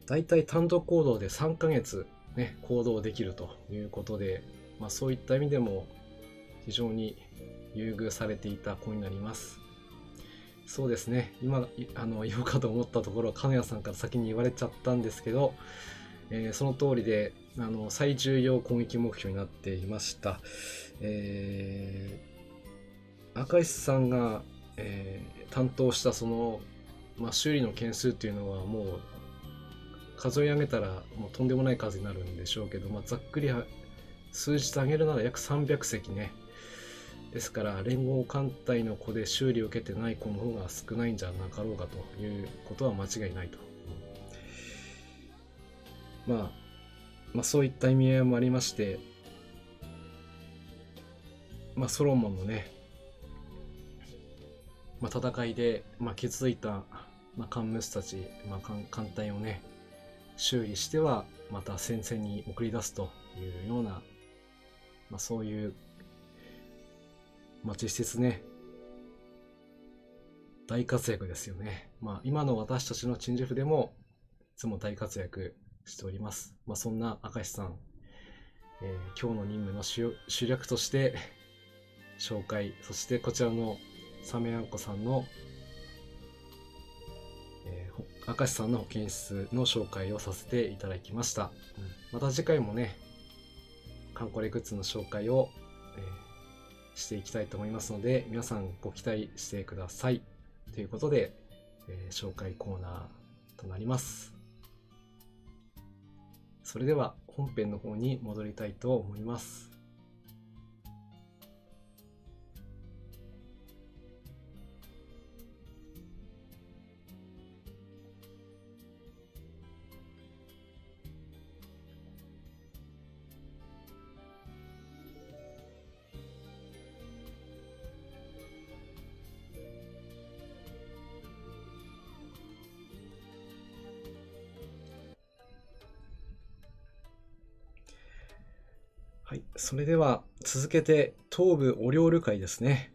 S1: だいたい単独行動で3ヶ月ね行動できるということで、そういった意味でも非常に優遇されていた子になります。そうですね、今言おうかと思ったところ金谷さんから先に言われちゃったんですけど、その通りで最重要攻撃目標になっていました。赤石さんが、担当したその、修理の件数っていうのはもう数え上げたらもうとんでもない数になるんでしょうけど、ざっくり数字上げるなら約300隻ね。ですから連合艦隊の子で修理を受けてない子の方が少ないんじゃなかろうかということは間違いないと。そういった意味合いもありまして、ソロモンのね、戦いで、傷ついた、カンムスたち、艦隊をね、修理してはまた戦線に送り出すというような、そういう、実質ね、大活躍ですよね。今の私たちのチンジェフでもいつも大活躍しております。そんな明石さん、今日の任務の主力として紹介、そしてこちらのサメアンコさんの、明石さんの保健室の紹介をさせていただきました。また次回もね、カンコレグッズの紹介を、していきたいと思いますので、皆さんご期待してください。ということで、紹介コーナーとなります。それでは本編の方に戻りたいと思います。はい、それでは続けて東部お料理会ですね。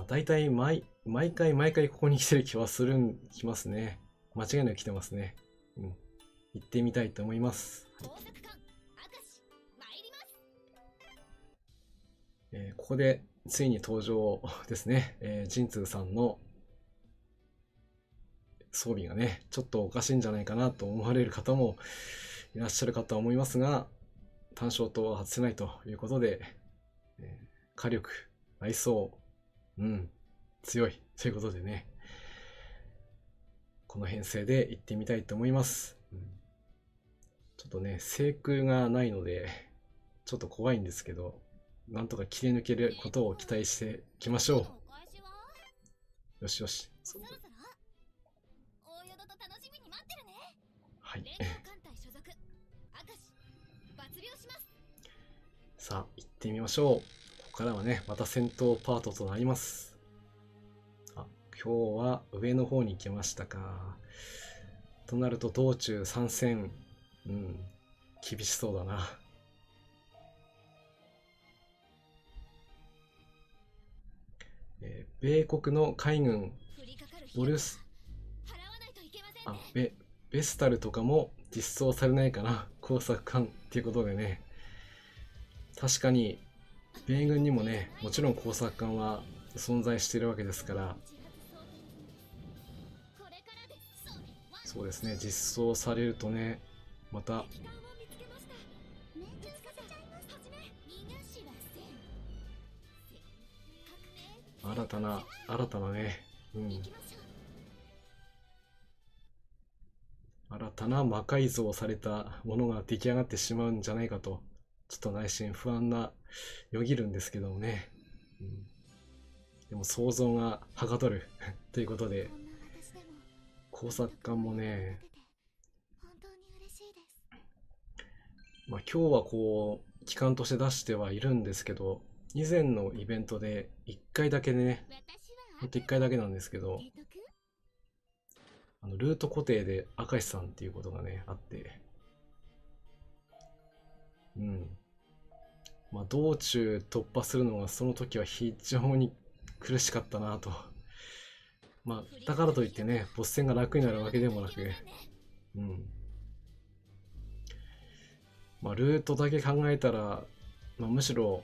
S1: 大体毎回ここに来てる気ますね。間違いなく来てますね。行ってみたいと思います。ここでついに登場ですね。神通さんの装備がね、ちょっとおかしいんじゃないかなと思われる方もいらっしゃるかと思いますが、単焦灯は外せないということで、火力、内装、強いということでね、この編成で行ってみたいと思います。ちょっとね、制空がないので、ちょっと怖いんですけど、なんとか切り抜けることを期待していきましょう。よしよし。はい。さあ、行ってみましょう。ここからはね、また戦闘パートとなります。今日は上の方に行きましたか。となると道中参戦、厳しそうだな。米国の海軍ボルスベスタルとかも実装されないかな、工作艦っていうことでね。確かに米軍にもね、もちろん工作艦は存在しているわけですから、そうですね、実装されるとね、また新たなね、新たな魔改造されたものが出来上がってしまうんじゃないかと、ちょっと内心不安なよぎるんですけどもね。でも想像がはかどるということで、工作艦もね、今日はこう機関として出してはいるんですけど、以前のイベントで1回だけでね、ほんと1回だけなんですけど、ルート固定で明石さんっていうことがねあって、道中突破するのがその時は非常に苦しかったなと。だからといってね、ボス戦が楽になるわけでもなく、ルートだけ考えたら、むしろ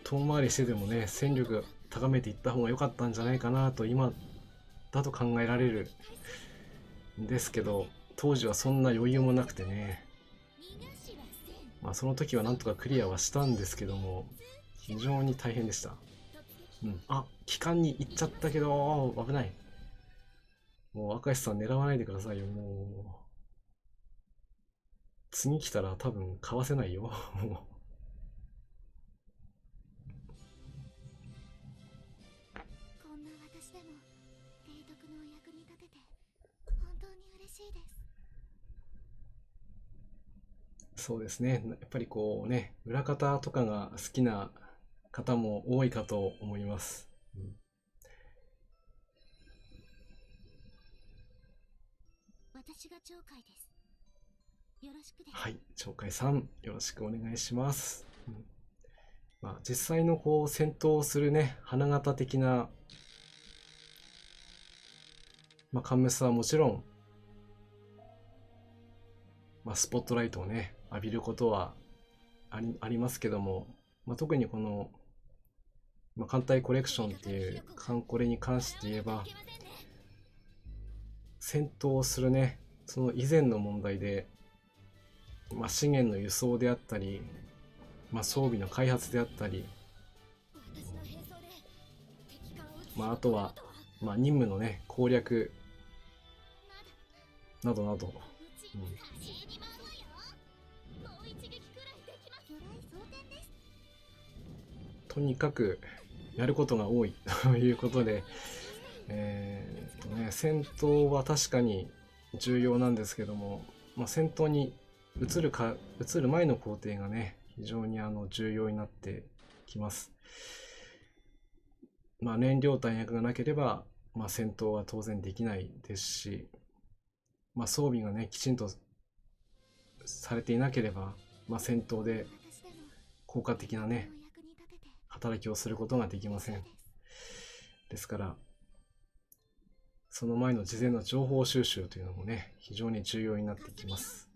S1: 遠回りしてでもね、戦力高めていった方が良かったんじゃないかなと今だと考えられるんですけど、当時はそんな余裕もなくてね、その時はなんとかクリアはしたんですけども、非常に大変でした。機関に行っちゃったけど危ない。もう明石さん狙わないでくださいよ。もう次来たら多分かわせないよ。もう
S2: こんな私でも提督のお役に立てて本当に嬉しいです。
S1: そうですね。やっぱりこうね、裏方とかが好きな方も多いかと思います。うん、
S2: 私が鳥海です。よろしくです。
S1: はい、鳥海さん、よろしくお願いします。うん、まあ、実際のこう戦闘をするね、花形的な、まあ、カンムスはもちろん、まあ、スポットライトをね、浴びることはありますけども、まあ、特にこの、まあ、艦隊コレクションっていうカンコレに関して言えば、戦闘をするね、その以前の問題で、まあ、資源の輸送であったり、まあ、装備の開発であったり、まあ、あとは、まあ、任務のね、攻略などなど、うん、とにかくやることが多いということで、戦闘は確かに重要なんですけども、まあ、戦闘に移る前の工程がね、非常に重要になってきます。まあ、燃料弾薬がなければ、まあ、戦闘は当然できないですし、まあ、装備がね、きちんとされていなければ、まあ、戦闘で効果的なね、働きをすることができません。ですから、その前の事前の情報収集というのもね、非常に重要になってきます。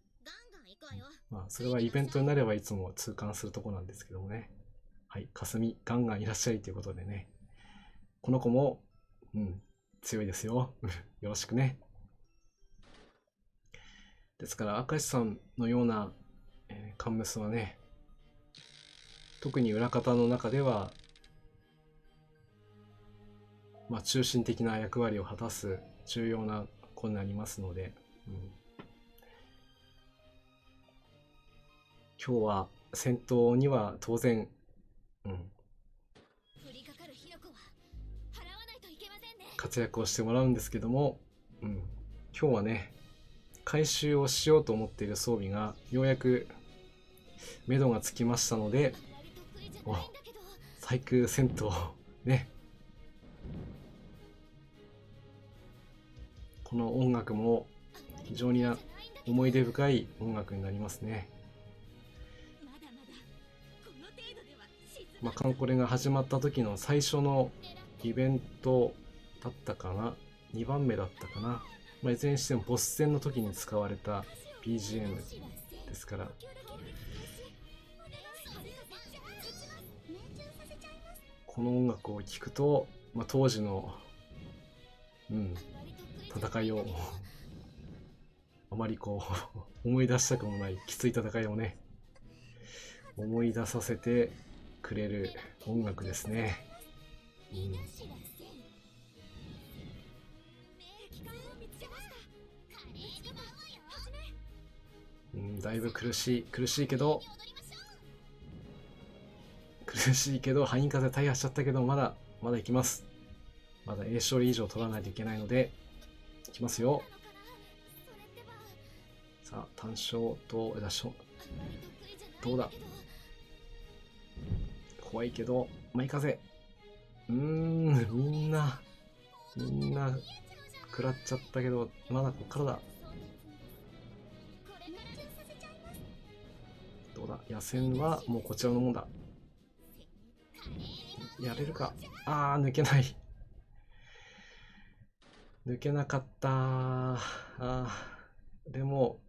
S1: まあ、それはイベントになればいつも痛感するところなんですけどもね。はい、かすみ、ガンガンいらっしゃいということでね。この子も、うん、強いですよ。よろしくね。ですから、明石さんのような、カンムスはね、特に裏方の中では、まあ、中心的な役割を果たす重要な子になりますので、うん、今日は戦闘には当然、うん、活躍をしてもらうんですけども、うん、今日はね、回収をしようと思っている装備がようやく目処がつきましたので、細工戦闘ね、この音楽も非常に思い出深い音楽になりますね。まあ、カンコレが始まった時の最初のイベントだったかな、2番目だったかな、まあ、いずれにしてもボス戦の時に使われた BGM ですから、この音楽を聴くと、まあ、当時の、うん、戦いをあまりこう思い出したくもないきつい戦いをね、思い出させてくれる音楽ですね。うん、だいぶ苦しいけど範囲風大破しちゃったけど、まだいきます。まだ A 勝利以上取らないといけないので、いきますよ。さあ、単勝とどうだ。怖いけど舞風、みんな食らっちゃったけど、まだこっからだ。どうだ、野戦はもうこちらのもんだ。やれるか。抜けない。抜けなかった。でも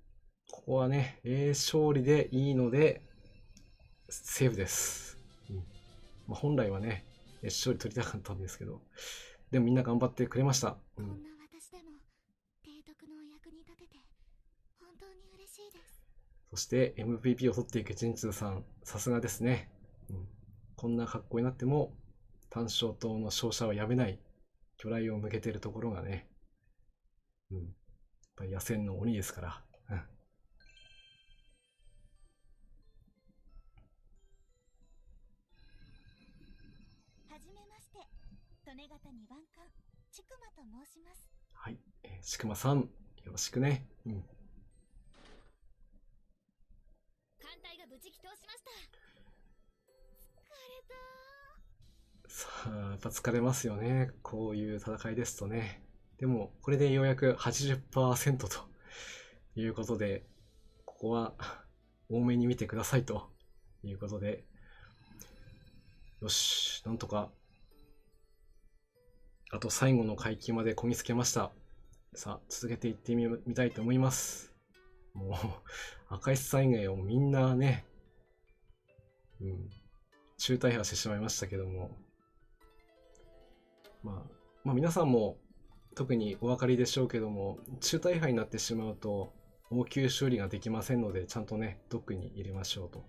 S1: ここはね、A 勝利でいいのでセーフです。まあ、本来はね、A 勝利取りたかったんですけど、でもみんな頑張ってくれました。
S2: こんな私でも提督のお役に立てて本当に嬉しいです。
S1: そして MVP を取っていく陣痛さん、さすがですね。こんな格好になっても単勝党の勝者はやめない、魚雷を向けているところがね、やっぱり野戦の鬼ですから。は
S2: じめまして、利根型2番艦ちくまと申します。
S1: はい、ちくまさんよろしくね。
S2: 無事祈祷しました。疲れた。
S1: さあ、やっぱ疲れますよね。こういう戦いですとね。でも、これでようやく 80% ということで、ここは多めに見てくださいということで、よし、なんとか、あと最後の階級までこぎつけました。さあ、続けていってみたいと思います。もう、赤石さん以外はみんなね、中大破してしまいましたけども、まあ皆さんも特にお分かりでしょうけども、中大破になってしまうと応急処理ができませんので、ちゃんとね、ドックに入れましょうと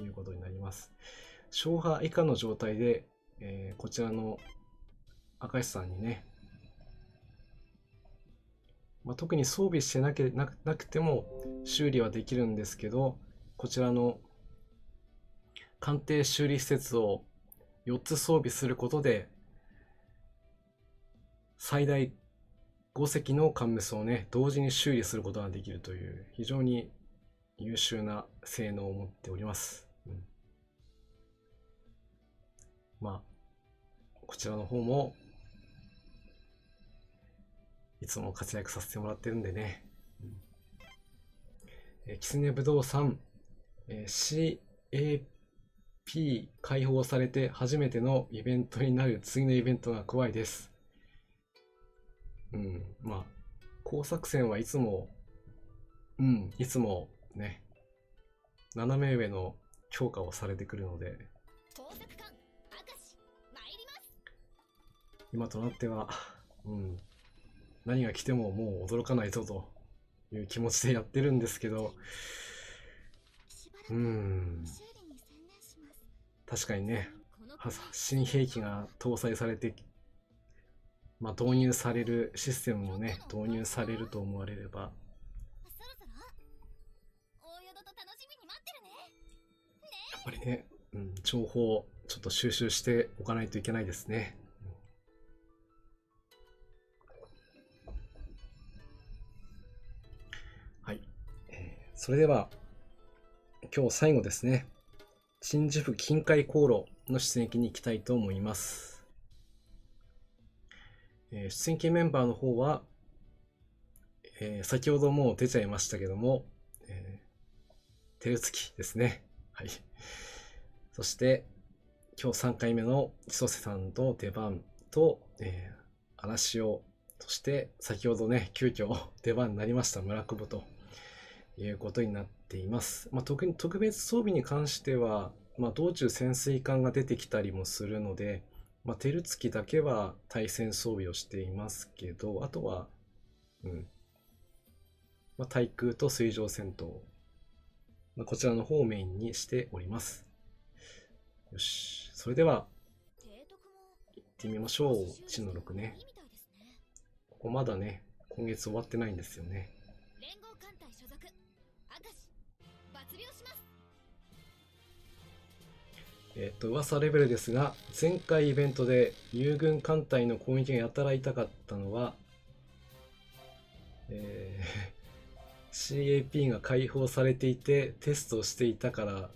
S1: いうことになります。消破以下の状態で、こちらの赤石さんにね、特に装備してなくても修理はできるんですけど、こちらの鑑定修理施設を4つ装備することで、最大5隻のカンムスをね、同時に修理することができるという、非常に優秀な性能を持っております。こちらの方も、いつも活躍させてもらってるんでね。キツネブドウさん、CAP 開放されて初めてのイベントになる次のイベントが怖いです。工作戦はいつもね、斜め上の強化をされてくるので、今となっては、何が来てももう驚かないぞという気持ちでやってるんですけど、確かにね、新兵器が搭載されて、導入されるシステムもね、導入されると思われれば、やっぱりね、情報をちょっと収集しておかないといけないですね。はい。それでは、今日最後ですね。新宿近海航路の出撃に行きたいと思います。出撃メンバーの方は、先ほどもう出ちゃいましたけども、照月ですね。はい。そして、今日3回目の千歳さんと出番と、嵐尾、そして先ほどね、急遽出番になりました村久保ということになっています。特に特別装備に関しては、道中潜水艦が出てきたりもするので、照月だけは対戦装備をしていますけど、あとは、対空と水上戦闘、こちらの方をメインにしております。よし、それでは行ってみましょう。1の6ね。ここまだね、今月終わってないんですよね。噂レベルですが、前回イベントで友軍艦隊の攻撃がやたら痛かったのは、CAP が解放されていてテストをしていたから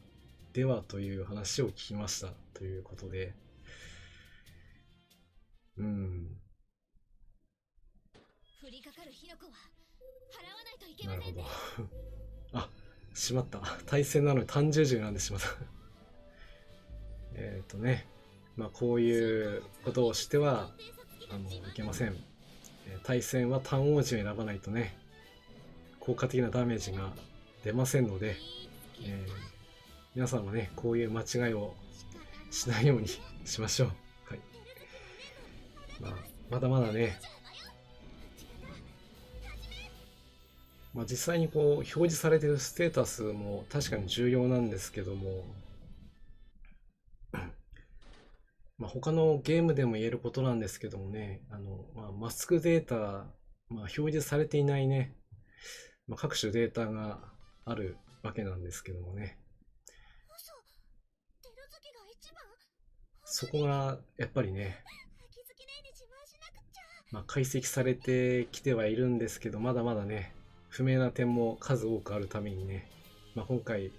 S1: ではという話を聞きましたということで、降りかかる火の粉は払わないといけませんね。なるほど。あ、しまった。対戦なのに単獣銃なんでしまった。こういうことをしてはいけません。対戦は単王銃を選ばないとね、効果的なダメージが出ませんので、皆さんもね、こういう間違いをしないようにしましょう。はい。まだまだね、実際にこう表示されているステータスも確かに重要なんですけども、他のゲームでも言えることなんですけどもね、マスクデータ、表示されていないね、各種データがあるわけなんですけどもね、そこがやっぱりね、解析されてきてはいるんですけど、まだまだね、不明な点も数多くあるためにね、今回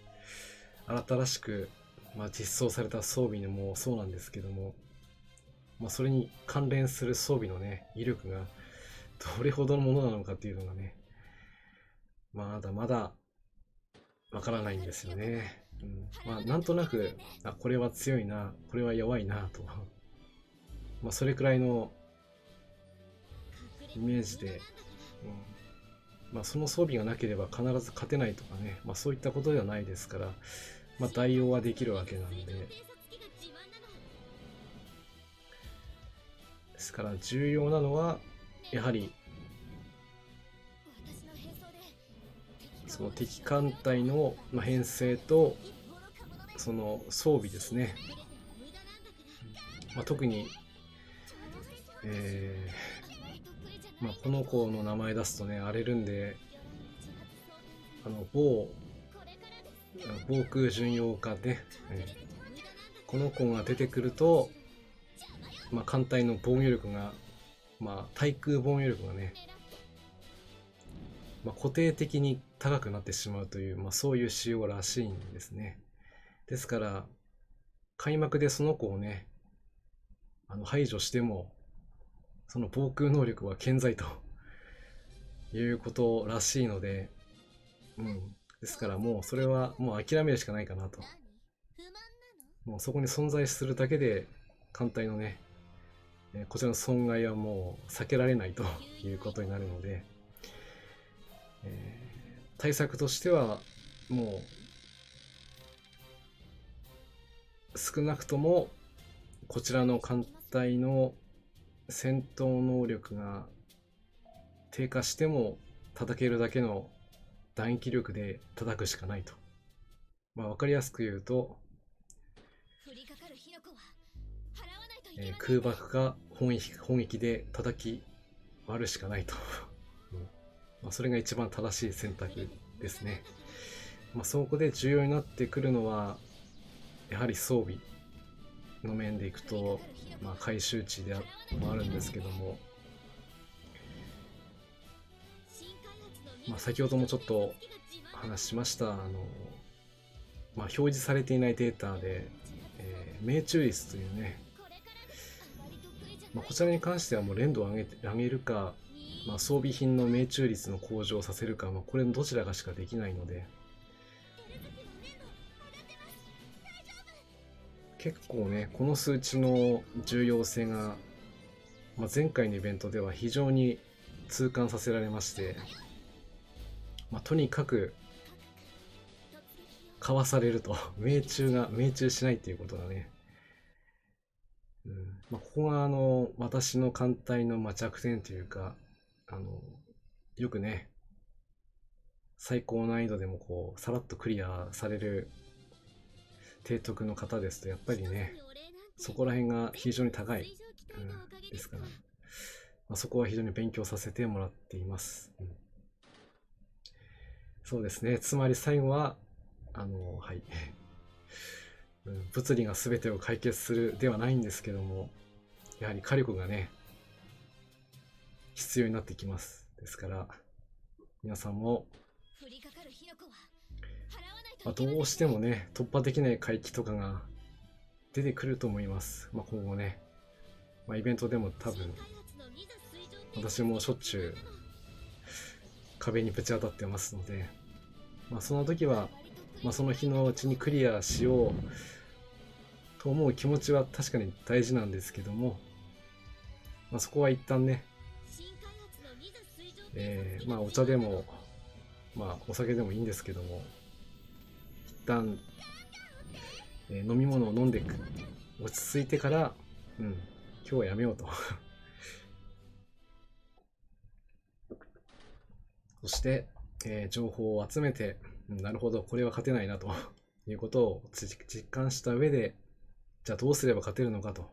S1: 新しく、実装された装備もそうなんですけども、それに関連する装備のね、威力がどれほどのものなのかっていうのがね、まだまだわからないんですよね。なんとなく、これは強いな、これは弱いなと。それくらいのイメージで、その装備がなければ必ず勝てないとかね、そういったことではないですから、代用はできるわけなんで、ですから重要なのは、やはり、その敵艦隊の編成と、その装備ですね。特に、この子の名前出すとね、荒れるんで、防空巡洋艦ね、この子が出てくると、艦隊の防御力が、対空防御力がね、固定的に高くなってしまうという、そういう仕様らしいんですね。ですから、開幕でその子をね、排除しても、その防空能力は健在ということらしいので、ですからもうそれはもう諦めるしかないかなと。もうそこに存在するだけで艦隊のね、こちらの損害はもう避けられないということになるので、対策としてはもう少なくともこちらの艦隊の戦闘能力が低下しても叩けるだけの弾撃力で叩くしかないと。分かりやすく言うと、空爆か本撃で叩き割るしかないと。それが一番正しい選択ですね。そこで重要になってくるのは、やはり装備の面でいくと、回収値でもあるんですけども、先ほどもちょっと話しました、表示されていないデータで、命中率というね、こちらに関してはもう連度を上げるか、装備品の命中率の向上をさせるか、これのどちらかしかできないので、結構ね、この数値の重要性が、前回のイベントでは非常に痛感させられまして、とにかくかわされると命中しないっていうことがね、ここが私の艦隊の弱点というか、よくね、最高難易度でもこうさらっとクリアされる提督の方ですと、やっぱりね、そこら辺が非常に高い、ですから、そこは非常に勉強させてもらっています。そうですね。つまり最後ははい、物理が全てを解決するではないんですけども、やはり火力がね、必要になってきます。ですから皆さんも、どうしてもね、突破できない海域とかが出てくると思います。今後ね、イベントでも多分私もしょっちゅう壁にぶち当たってますので、その時は、その日のうちにクリアしようと思う気持ちは確かに大事なんですけども、そこは一旦ね、お茶でも、お酒でもいいんですけども、一旦、飲み物を飲んで落ち着いてから、今日はやめようとそして、情報を集めて、なるほど、これは勝てないなということを実感した上で、じゃあどうすれば勝てるのかと。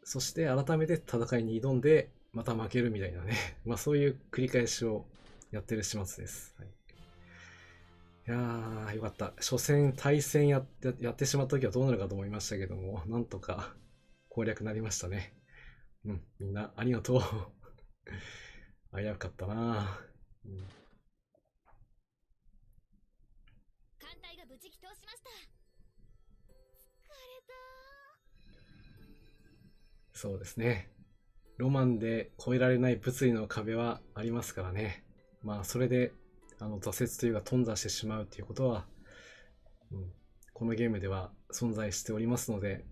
S1: そして改めて戦いに挑んで、また負けるみたいなねそういう繰り返しをやってる始末です。はい、いやー、よかった。初戦、対戦やってしまった時はどうなるかと思いましたけども、なんとか攻略なりましたね。みんなありがとう危うかったな。
S2: 隊が無事帰投しました。疲れた。
S1: そうですね。ロマンで越えられない物理の壁はありますからね。まあそれで挫折というか頓挫してしまうということは、このゲームでは存在しておりますので、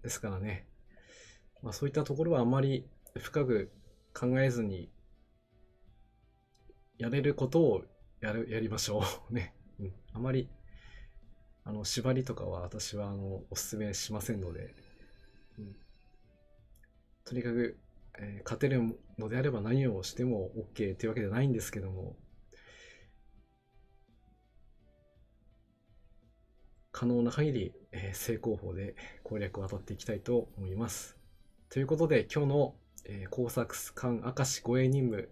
S1: ですからね、まあ、そういったところはあまり深く考えずにやれることをやりましょうね、あまり縛りとかは私はお勧めしませんので、とにかく、勝てるのであれば何をしても OK というわけではないんですけども、可能な限り、正攻法で攻略を当たっていきたいと思います。ということで今日の、工作官明石護衛任務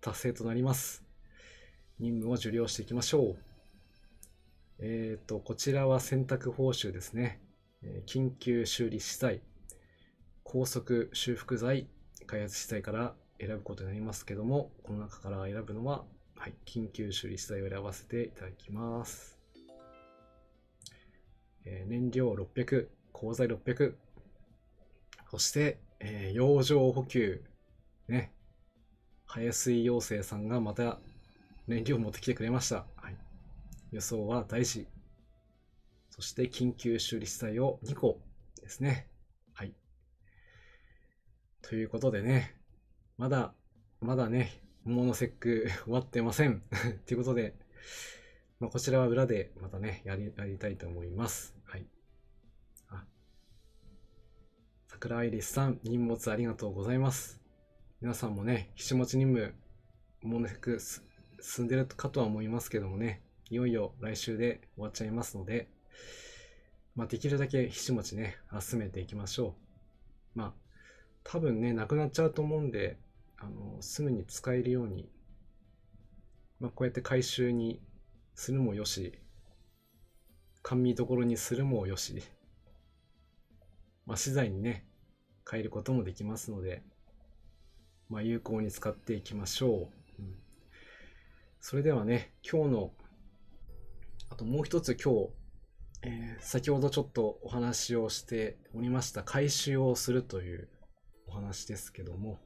S1: 達成となります。任務を受領していきましょう。こちらは選択報酬ですね。緊急修理資材、高速修復材、開発資材から選ぶことになりますけども、この中から選ぶのは、緊急修理資材を選ばせていただきます。燃料600、鋼材600、そして、洋上補給、ね、早水妖精さんがまた燃料を持ってきてくれました。輸送は大事。そして緊急修理資材を2個ですね。ということでね、まだね、桃の節句終わってません。ということで、こちらは裏でまたね、やりたいと思います。桜アイリスさん、任務ありがとうございます。皆さんもね、ひしもち任務、桃の節句進んでるかとは思いますけどもね、いよいよ来週で終わっちゃいますので、できるだけひしもちね、集めていきましょう。多分ね、なくなっちゃうと思うんで、すぐに使えるように、こうやって回収にするもよし、甘味どころにするもよし、資材にね、変えることもできますので、有効に使っていきましょう。それではね、今日の、あともう一つ今日、先ほどちょっとお話をしておりました回収をするというお話ですけども、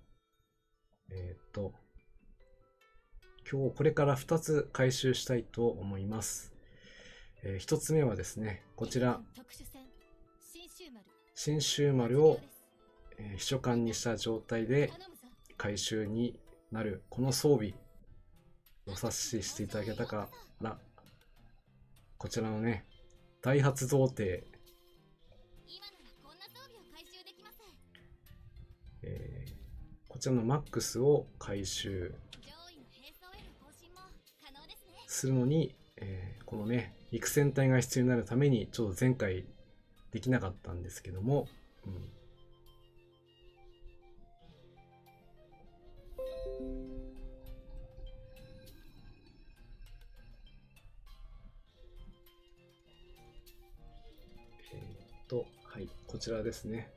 S1: 今日これから2つ回収したいと思います。1つ目はですね、こちら信州丸を、秘書官にした状態で回収になるこの装備お察ししていただけたから、こちらのね、大発童貞、こちらのマックスを回収するのに、このね、陸戦隊が必要になるためにちょっと前回できなかったんですけども、こちらですね。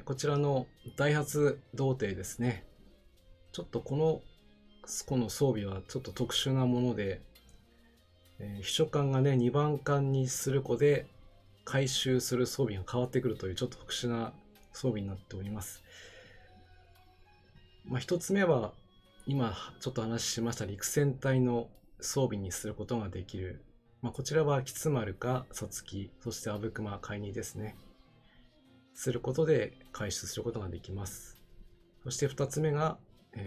S1: こちらのダイハツ童貞ですね。ちょっとこの装備はちょっと特殊なもので、秘書官がね、2番艦にする子で回収する装備が変わってくるというちょっと特殊な装備になっております。一つ目は今ちょっと話しました陸戦隊の装備にすることができる。こちらは吉丸かさつき、そして阿武隈海二ですね。することで回収することができます。そして2つ目が、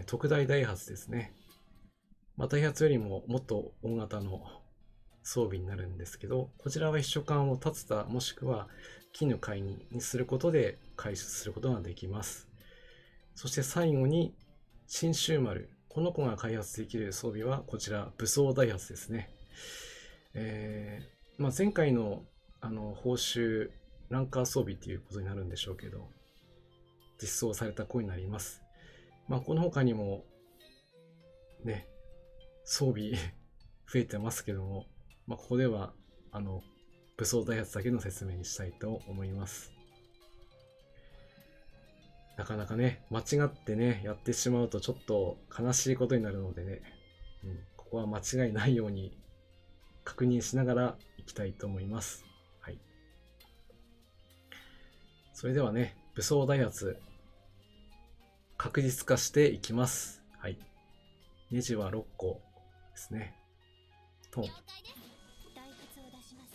S1: 特大ダイハツですね。ダイハツよりももっと大型の装備になるんですけど、こちらは秘書官を立つたもしくは絹海二にすることで回収することができます。そして最後に信州丸、この子が開発できる装備はこちら武装ダイハツですね。前回の報酬ランカー装備っていうことになるんでしょうけど、実装された子になります。この他にもね、装備増えてますけども、ここでは武装ダイハツだけの説明にしたいと思います。なかなかね、間違ってね、やってしまうとちょっと悲しいことになるのでね、ここは間違いないように確認しながらいきたいと思います。はい。それではね、武装ダイハツ、確実化していきます。はい。ネジは6個ですね。トン。
S2: 了解です。ダイハツを出します。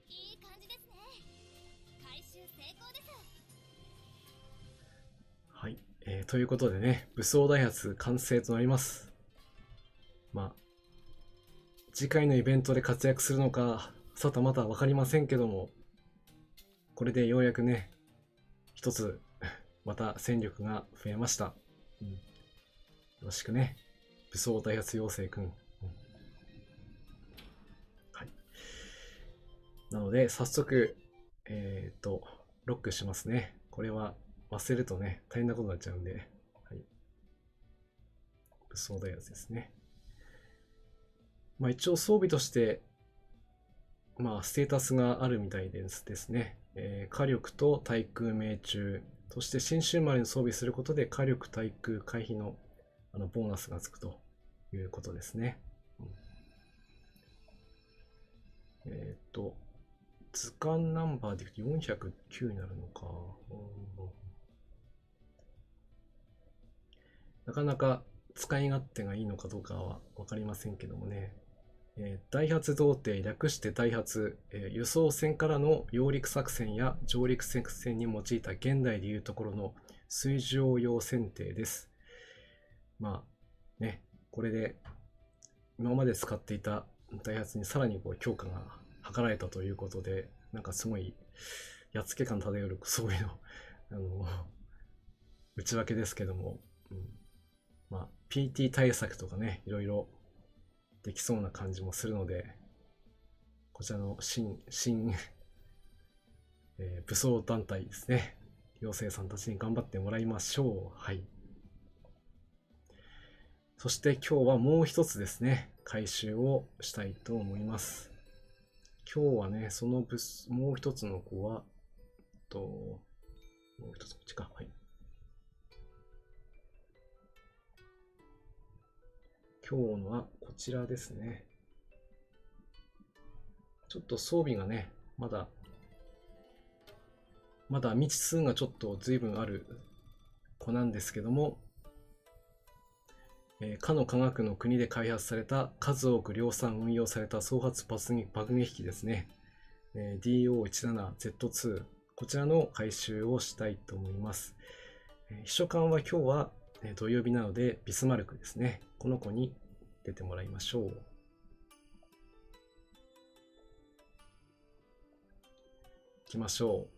S2: いい感じですね。回収成功です。
S1: はい。ということでね、武装ダイハツ完成となります。まあ、次回のイベントで活躍するのか、さたまた分かりませんけども、これでようやくね、一つ、また戦力が増えました。よろしくね、武装ダイハツ妖精くん。はい。なので、早速、ロックしますね。これは忘れるとね、大変なことになっちゃうんで、はい。武装ダイハツですね。まあ一応装備として、まあステータスがあるみたいですね。火力と対空命中、そして新春までに装備することで火力対空回避のボーナスがつくということですね。図鑑ナンバーでいくと409になるのか。なかなか使い勝手がいいのかどうかは分かりませんけどもね。ダイハツ童貞略してダイハツ、輸送船からの揚陸作戦や上陸作戦に用いた現代でいうところの水上用船艇です。まあね、これで今まで使っていたダイハツにさらにこう強化が図られたということで、なんかすごいやっつけ感漂う装備の内訳ですけども、まあ PT 対策とかね、いろいろできそうな感じもするので、こちらの新武装団体ですね。妖精さんたちに頑張ってもらいましょう。はい。そして今日はもう一つですね、回収をしたいと思います。今日はね、そのもう一つの子は、もう一つこっちか。はい。今日のはこちらですね。ちょっと装備がね、まだ未知数がちょっと随分ある子なんですけども、かの科学の国で開発された数多く量産運用された総発爆撃機ですね。DO17Z2、こちらの回収をしたいと思います。秘書官は今日は土曜日なのでビスマルクですね。この子に出てもらいましょう。行きましょう。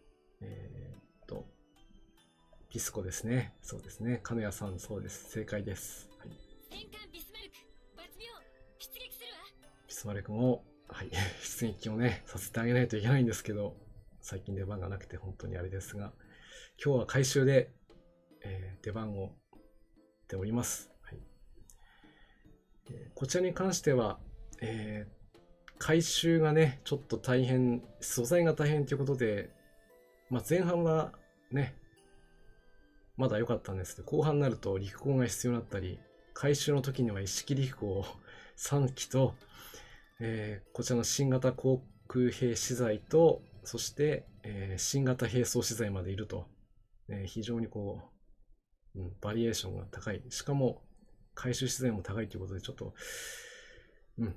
S1: ピスコですね。そうですね。カヌヤさん、そうです。正解です。はい、
S2: 戦艦ビスマルク、抜秒、出撃するわ。
S1: ビスマルクも、はい、出撃をね、させてあげないといけないんですけど、最近出番がなくて本当にあれですが、今日は回収で、出番をっております。はい、こちらに関しては、回収がね、ちょっと大変、素材が大変ということで、まあ、前半はね、まだ良かったんですけど、後半になると陸港が必要になったり、回収の時には一式陸港3機と、こちらの新型航空兵資材と、そして、新型兵装資材までいると、非常にこう、バリエーションが高い。しかも、回収資材も高いということで、ちょっと、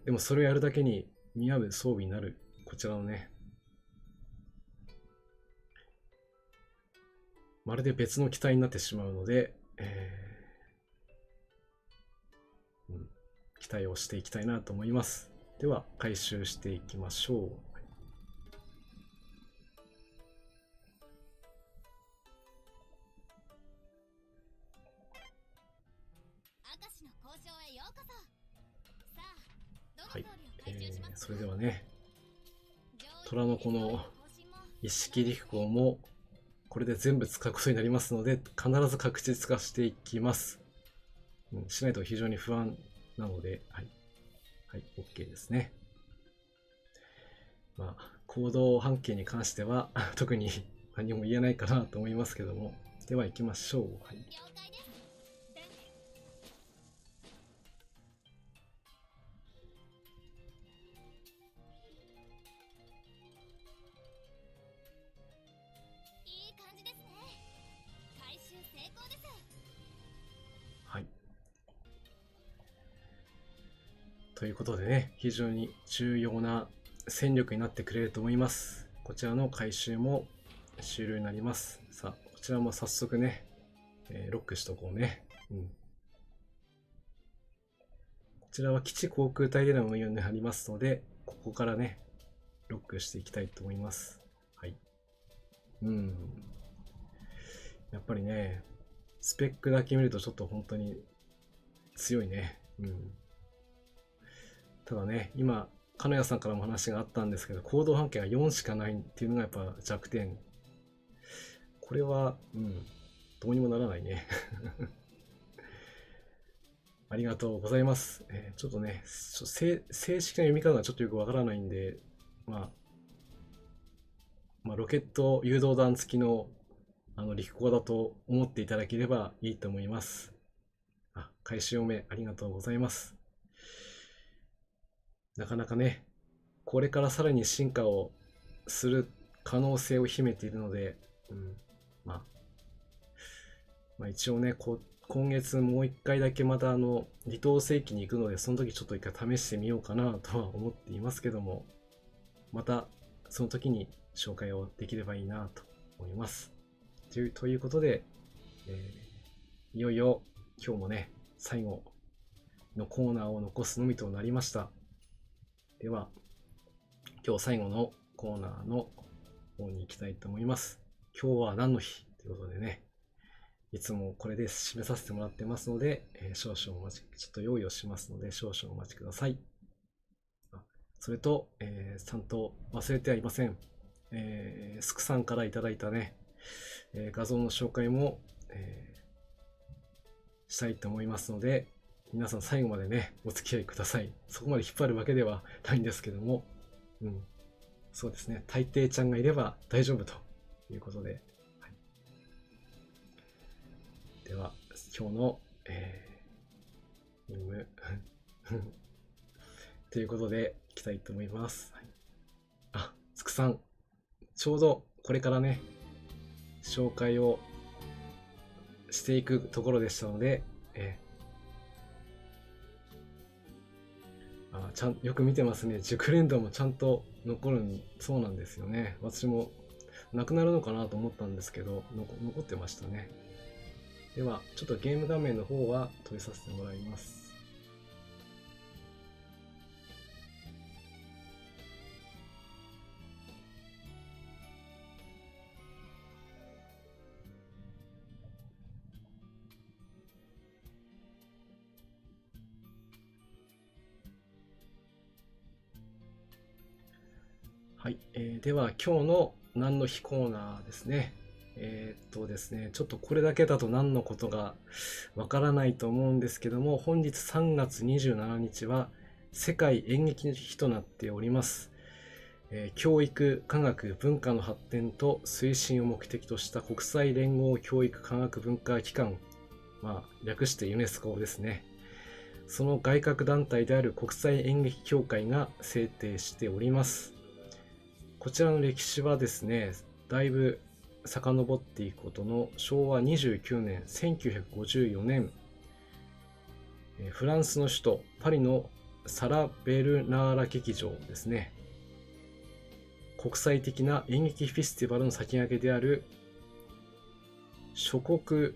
S1: でもそれをやるだけに見合う装備になる、こちらのね、まるで別の機体になってしまうので、期待をしていきたいなと思います。では、回収していきましょう。はい、それではね、虎の子の一式陸港もこれで全部使うことになりますので、必ず確実化していきます。しないと非常に不安なので、はい。はい、OK ですね。まあ、行動半径に関しては特に何も言えないかなと思いますけども、では行きましょう。はい。
S2: 了解です。でいい感じですね。回収成功です。
S1: はい。ということでね、非常に重要な戦力になってくれると思います。こちらの回収も終了になります。さあ、こちらも早速ね、ロックしとこうね。うん。こちらは基地航空隊での運用になりますので、ここからね、ロックしていきたいと思います。はい。やっぱりね、スペックだけ見るとちょっと本当に強いね。ただね、今、金谷さんからも話があったんですけど、行動半径が4しかないっていうのがやっぱ弱点。これは、どうにもならないね。ありがとうございます。ちょっとね、正式な読み方がちょっとよくわからないんで、まロケット誘導弾付きの陸行だと思っていただければいいと思います。回収おめありがとうございます。なかなかね、これからさらに進化をする可能性を秘めているので、まあ一応ね、今月もう一回だけまた離島世紀に行くので、その時ちょっと一回試してみようかなとは思っていますけども、またその時に紹介をできればいいなと思います。ということで、いよいよ今日もね、最後のコーナーを残すのみとなりました。では、今日最後のコーナーの方に行きたいと思います。今日は何の日ということでね、いつもこれで締めさせてもらってますので、少々お待ち、ちょっと用意をしますので、少々お待ちください。それと、ちゃんと忘れてはいません。スクさんからいただいたね、画像の紹介も、したいと思いますので、皆さん最後までね、お付き合いください。そこまで引っ張るわけではないんですけども、そうですね、大抵ちゃんがいれば大丈夫ということで、はい、では、今日の、任務ということで、いきたいと思います。はい、つくさん、ちょうどこれからね、紹介をしていくところでしたので、よく見てますね。熟練度もちゃんと残るそうなんですよね。私もなくなるのかなと思ったんですけど、残ってましたね。では、ちょっとゲーム画面の方は閉じさせてもらいます。はい、では今日の何の日コーナーですね。ですね、ちょっとこれだけだと何のことがわからないと思うんですけども、本日3月27日は世界演劇の日となっております。教育、科学、文化の発展と推進を目的とした国際連合教育科学文化機関、略してユネスコですね。その外郭団体である国際演劇協会が制定しております。こちらの歴史はですね、だいぶ遡っていくことの昭和29年、1954年、フランスの首都パリのサラ・ベルナーラ劇場ですね。国際的な演劇フェスティバルの先駆けである諸国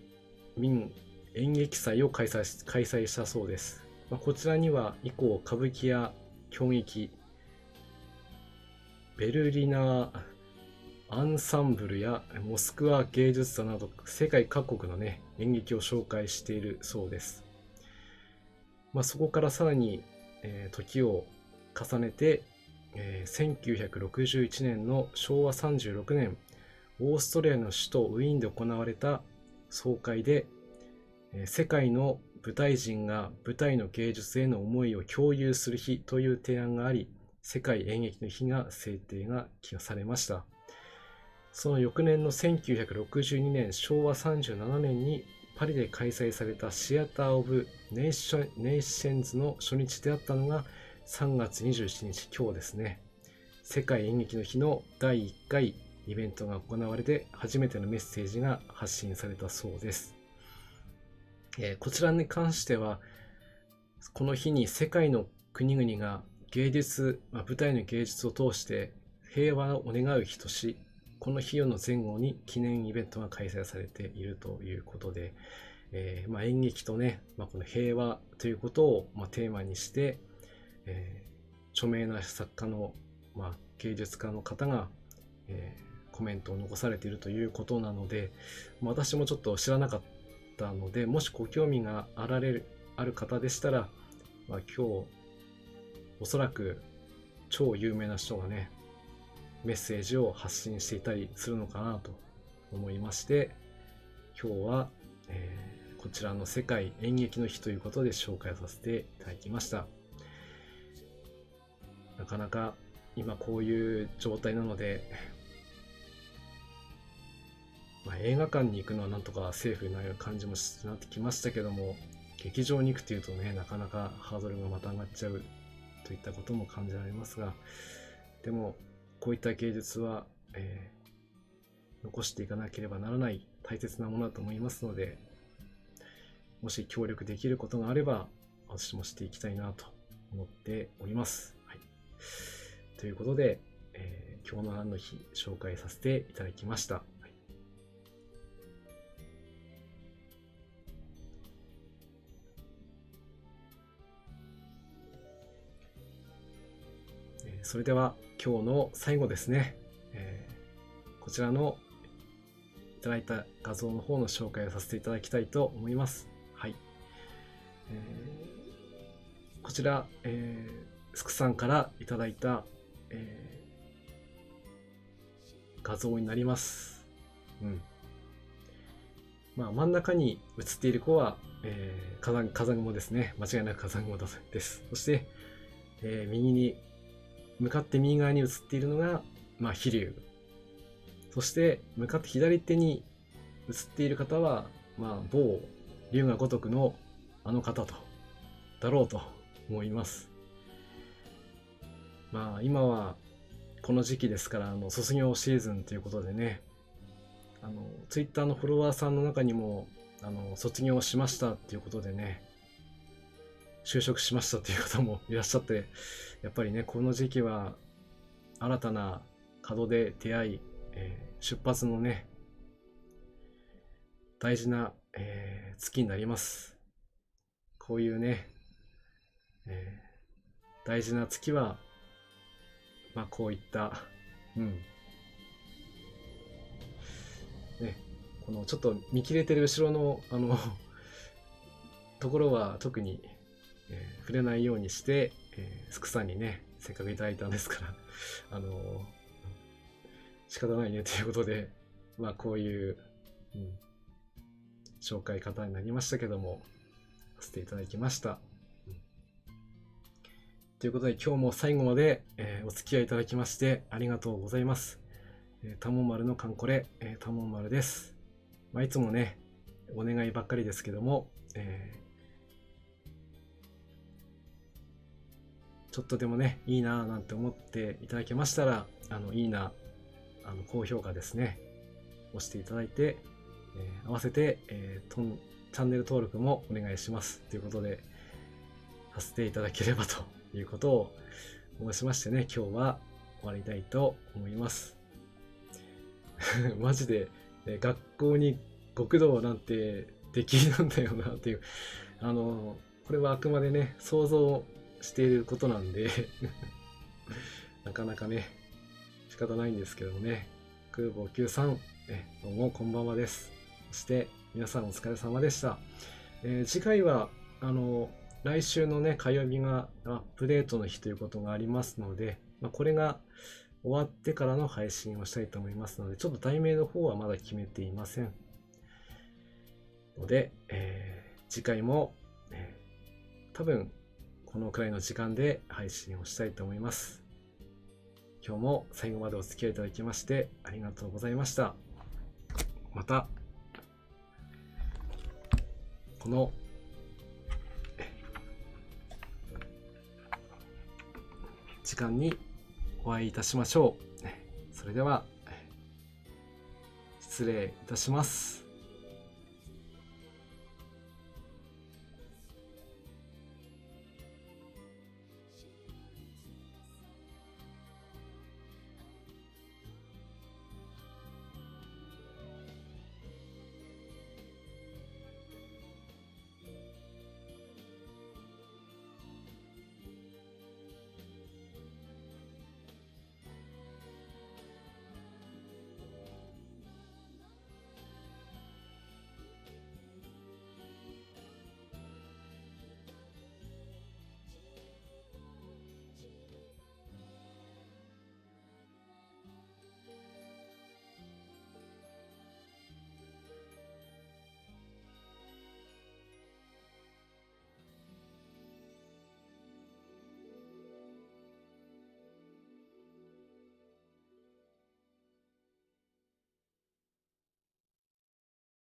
S1: 民演劇祭を開催したそうです。こちらには以降歌舞伎や京劇、ベルリナーアンサンブルやモスクワ芸術座など世界各国のね演劇を紹介しているそうです。そこからさらに、時を重ねて、1961年の昭和36年オーストリアの首都ウィーンで行われた総会で、世界の舞台人が舞台の芸術への思いを共有する日という提案があり、世界演劇の日が制定がされました。その翌年の1962年、昭和37年にパリで開催されたシアター・オブ・ネーションズの初日であったのが3月27日、今日ですね。世界演劇の日の第1回イベントが行われて、初めてのメッセージが発信されたそうです。こちらに関しては、この日に世界の国々が芸術、舞台の芸術を通して平和を願う日とし、この日の前後に記念イベントが開催されているということで、演劇とね、この平和ということをテーマにして、著名な作家の、芸術家の方が、コメントを残されているということなので、私もちょっと知らなかったので、もしご興味がある方でしたら、今日おそらく超有名な人がね、メッセージを発信していたりするのかなと思いまして、今日は、こちらの世界演劇の日ということで紹介させていただきました。なかなか今こういう状態なので、映画館に行くのはなんとかセーフな感じもなってきましたけども、劇場に行くというとね、なかなかハードルがまた上がっちゃうといったことも感じられますが、でもこういった芸術は、残していかなければならない大切なものだと思いますので、もし協力できることがあれば私もしていきたいなと思っております。はい、ということで、今日の何の日紹介させていただきました。それでは今日の最後ですね、こちらのいただいた画像の方の紹介をさせていただきたいと思います。はい。こちら、スクさんからいただいた、画像になります。真ん中に写っている子は、風雲ですね。間違いなく風雲です。そして、向かって右側に写っているのが、飛龍。そして向かって左手に写っている方は、某龍が如くのあの方だろうと思います。今はこの時期ですから、卒業シーズンということでね、ツイッターのフォロワーさんの中にも、卒業しましたっていうことでね、就職しましたっていう方もいらっしゃって、やっぱりね、この時期は新たな門で出会い、出発のね、大事な、月になります。こういうね、大事な月は、こういった、このちょっと見切れてる後ろのところは特に、触れないようにして、スクさんにね、せっかくいただいたんですから仕方ないねということで、こういう、紹介方になりましたけども、させていただきました。ということで今日も最後まで、お付き合いいただきましてありがとうございます。タモン丸のカンコレ、タモン丸です。いつもね、お願いばっかりですけども、ちょっとでもね、いいなぁなんて思っていただけましたら、いいな、高評価ですね、押していただいて、合わせて、チャンネル登録もお願いします。ということで、させていただければということを申しましてね、今日は終わりたいと思います。マジで、学校に極道なんてできなんだよなっていう、これはあくまでね、想像していることなんでなかなかね、仕方ないんですけどもね。空母93、どうもこんばんはです。そして皆さんお疲れ様でした。次回は来週のね、火曜日がアップデートの日ということがありますので、これが終わってからの配信をしたいと思いますので、ちょっと題名の方はまだ決めていませんので、次回も多分このくらいの時間で配信をしたいと思います。今日も最後までお付き合いいただきましてありがとうございました。またこの時間にお会いいたしましょう。それでは失礼いたします。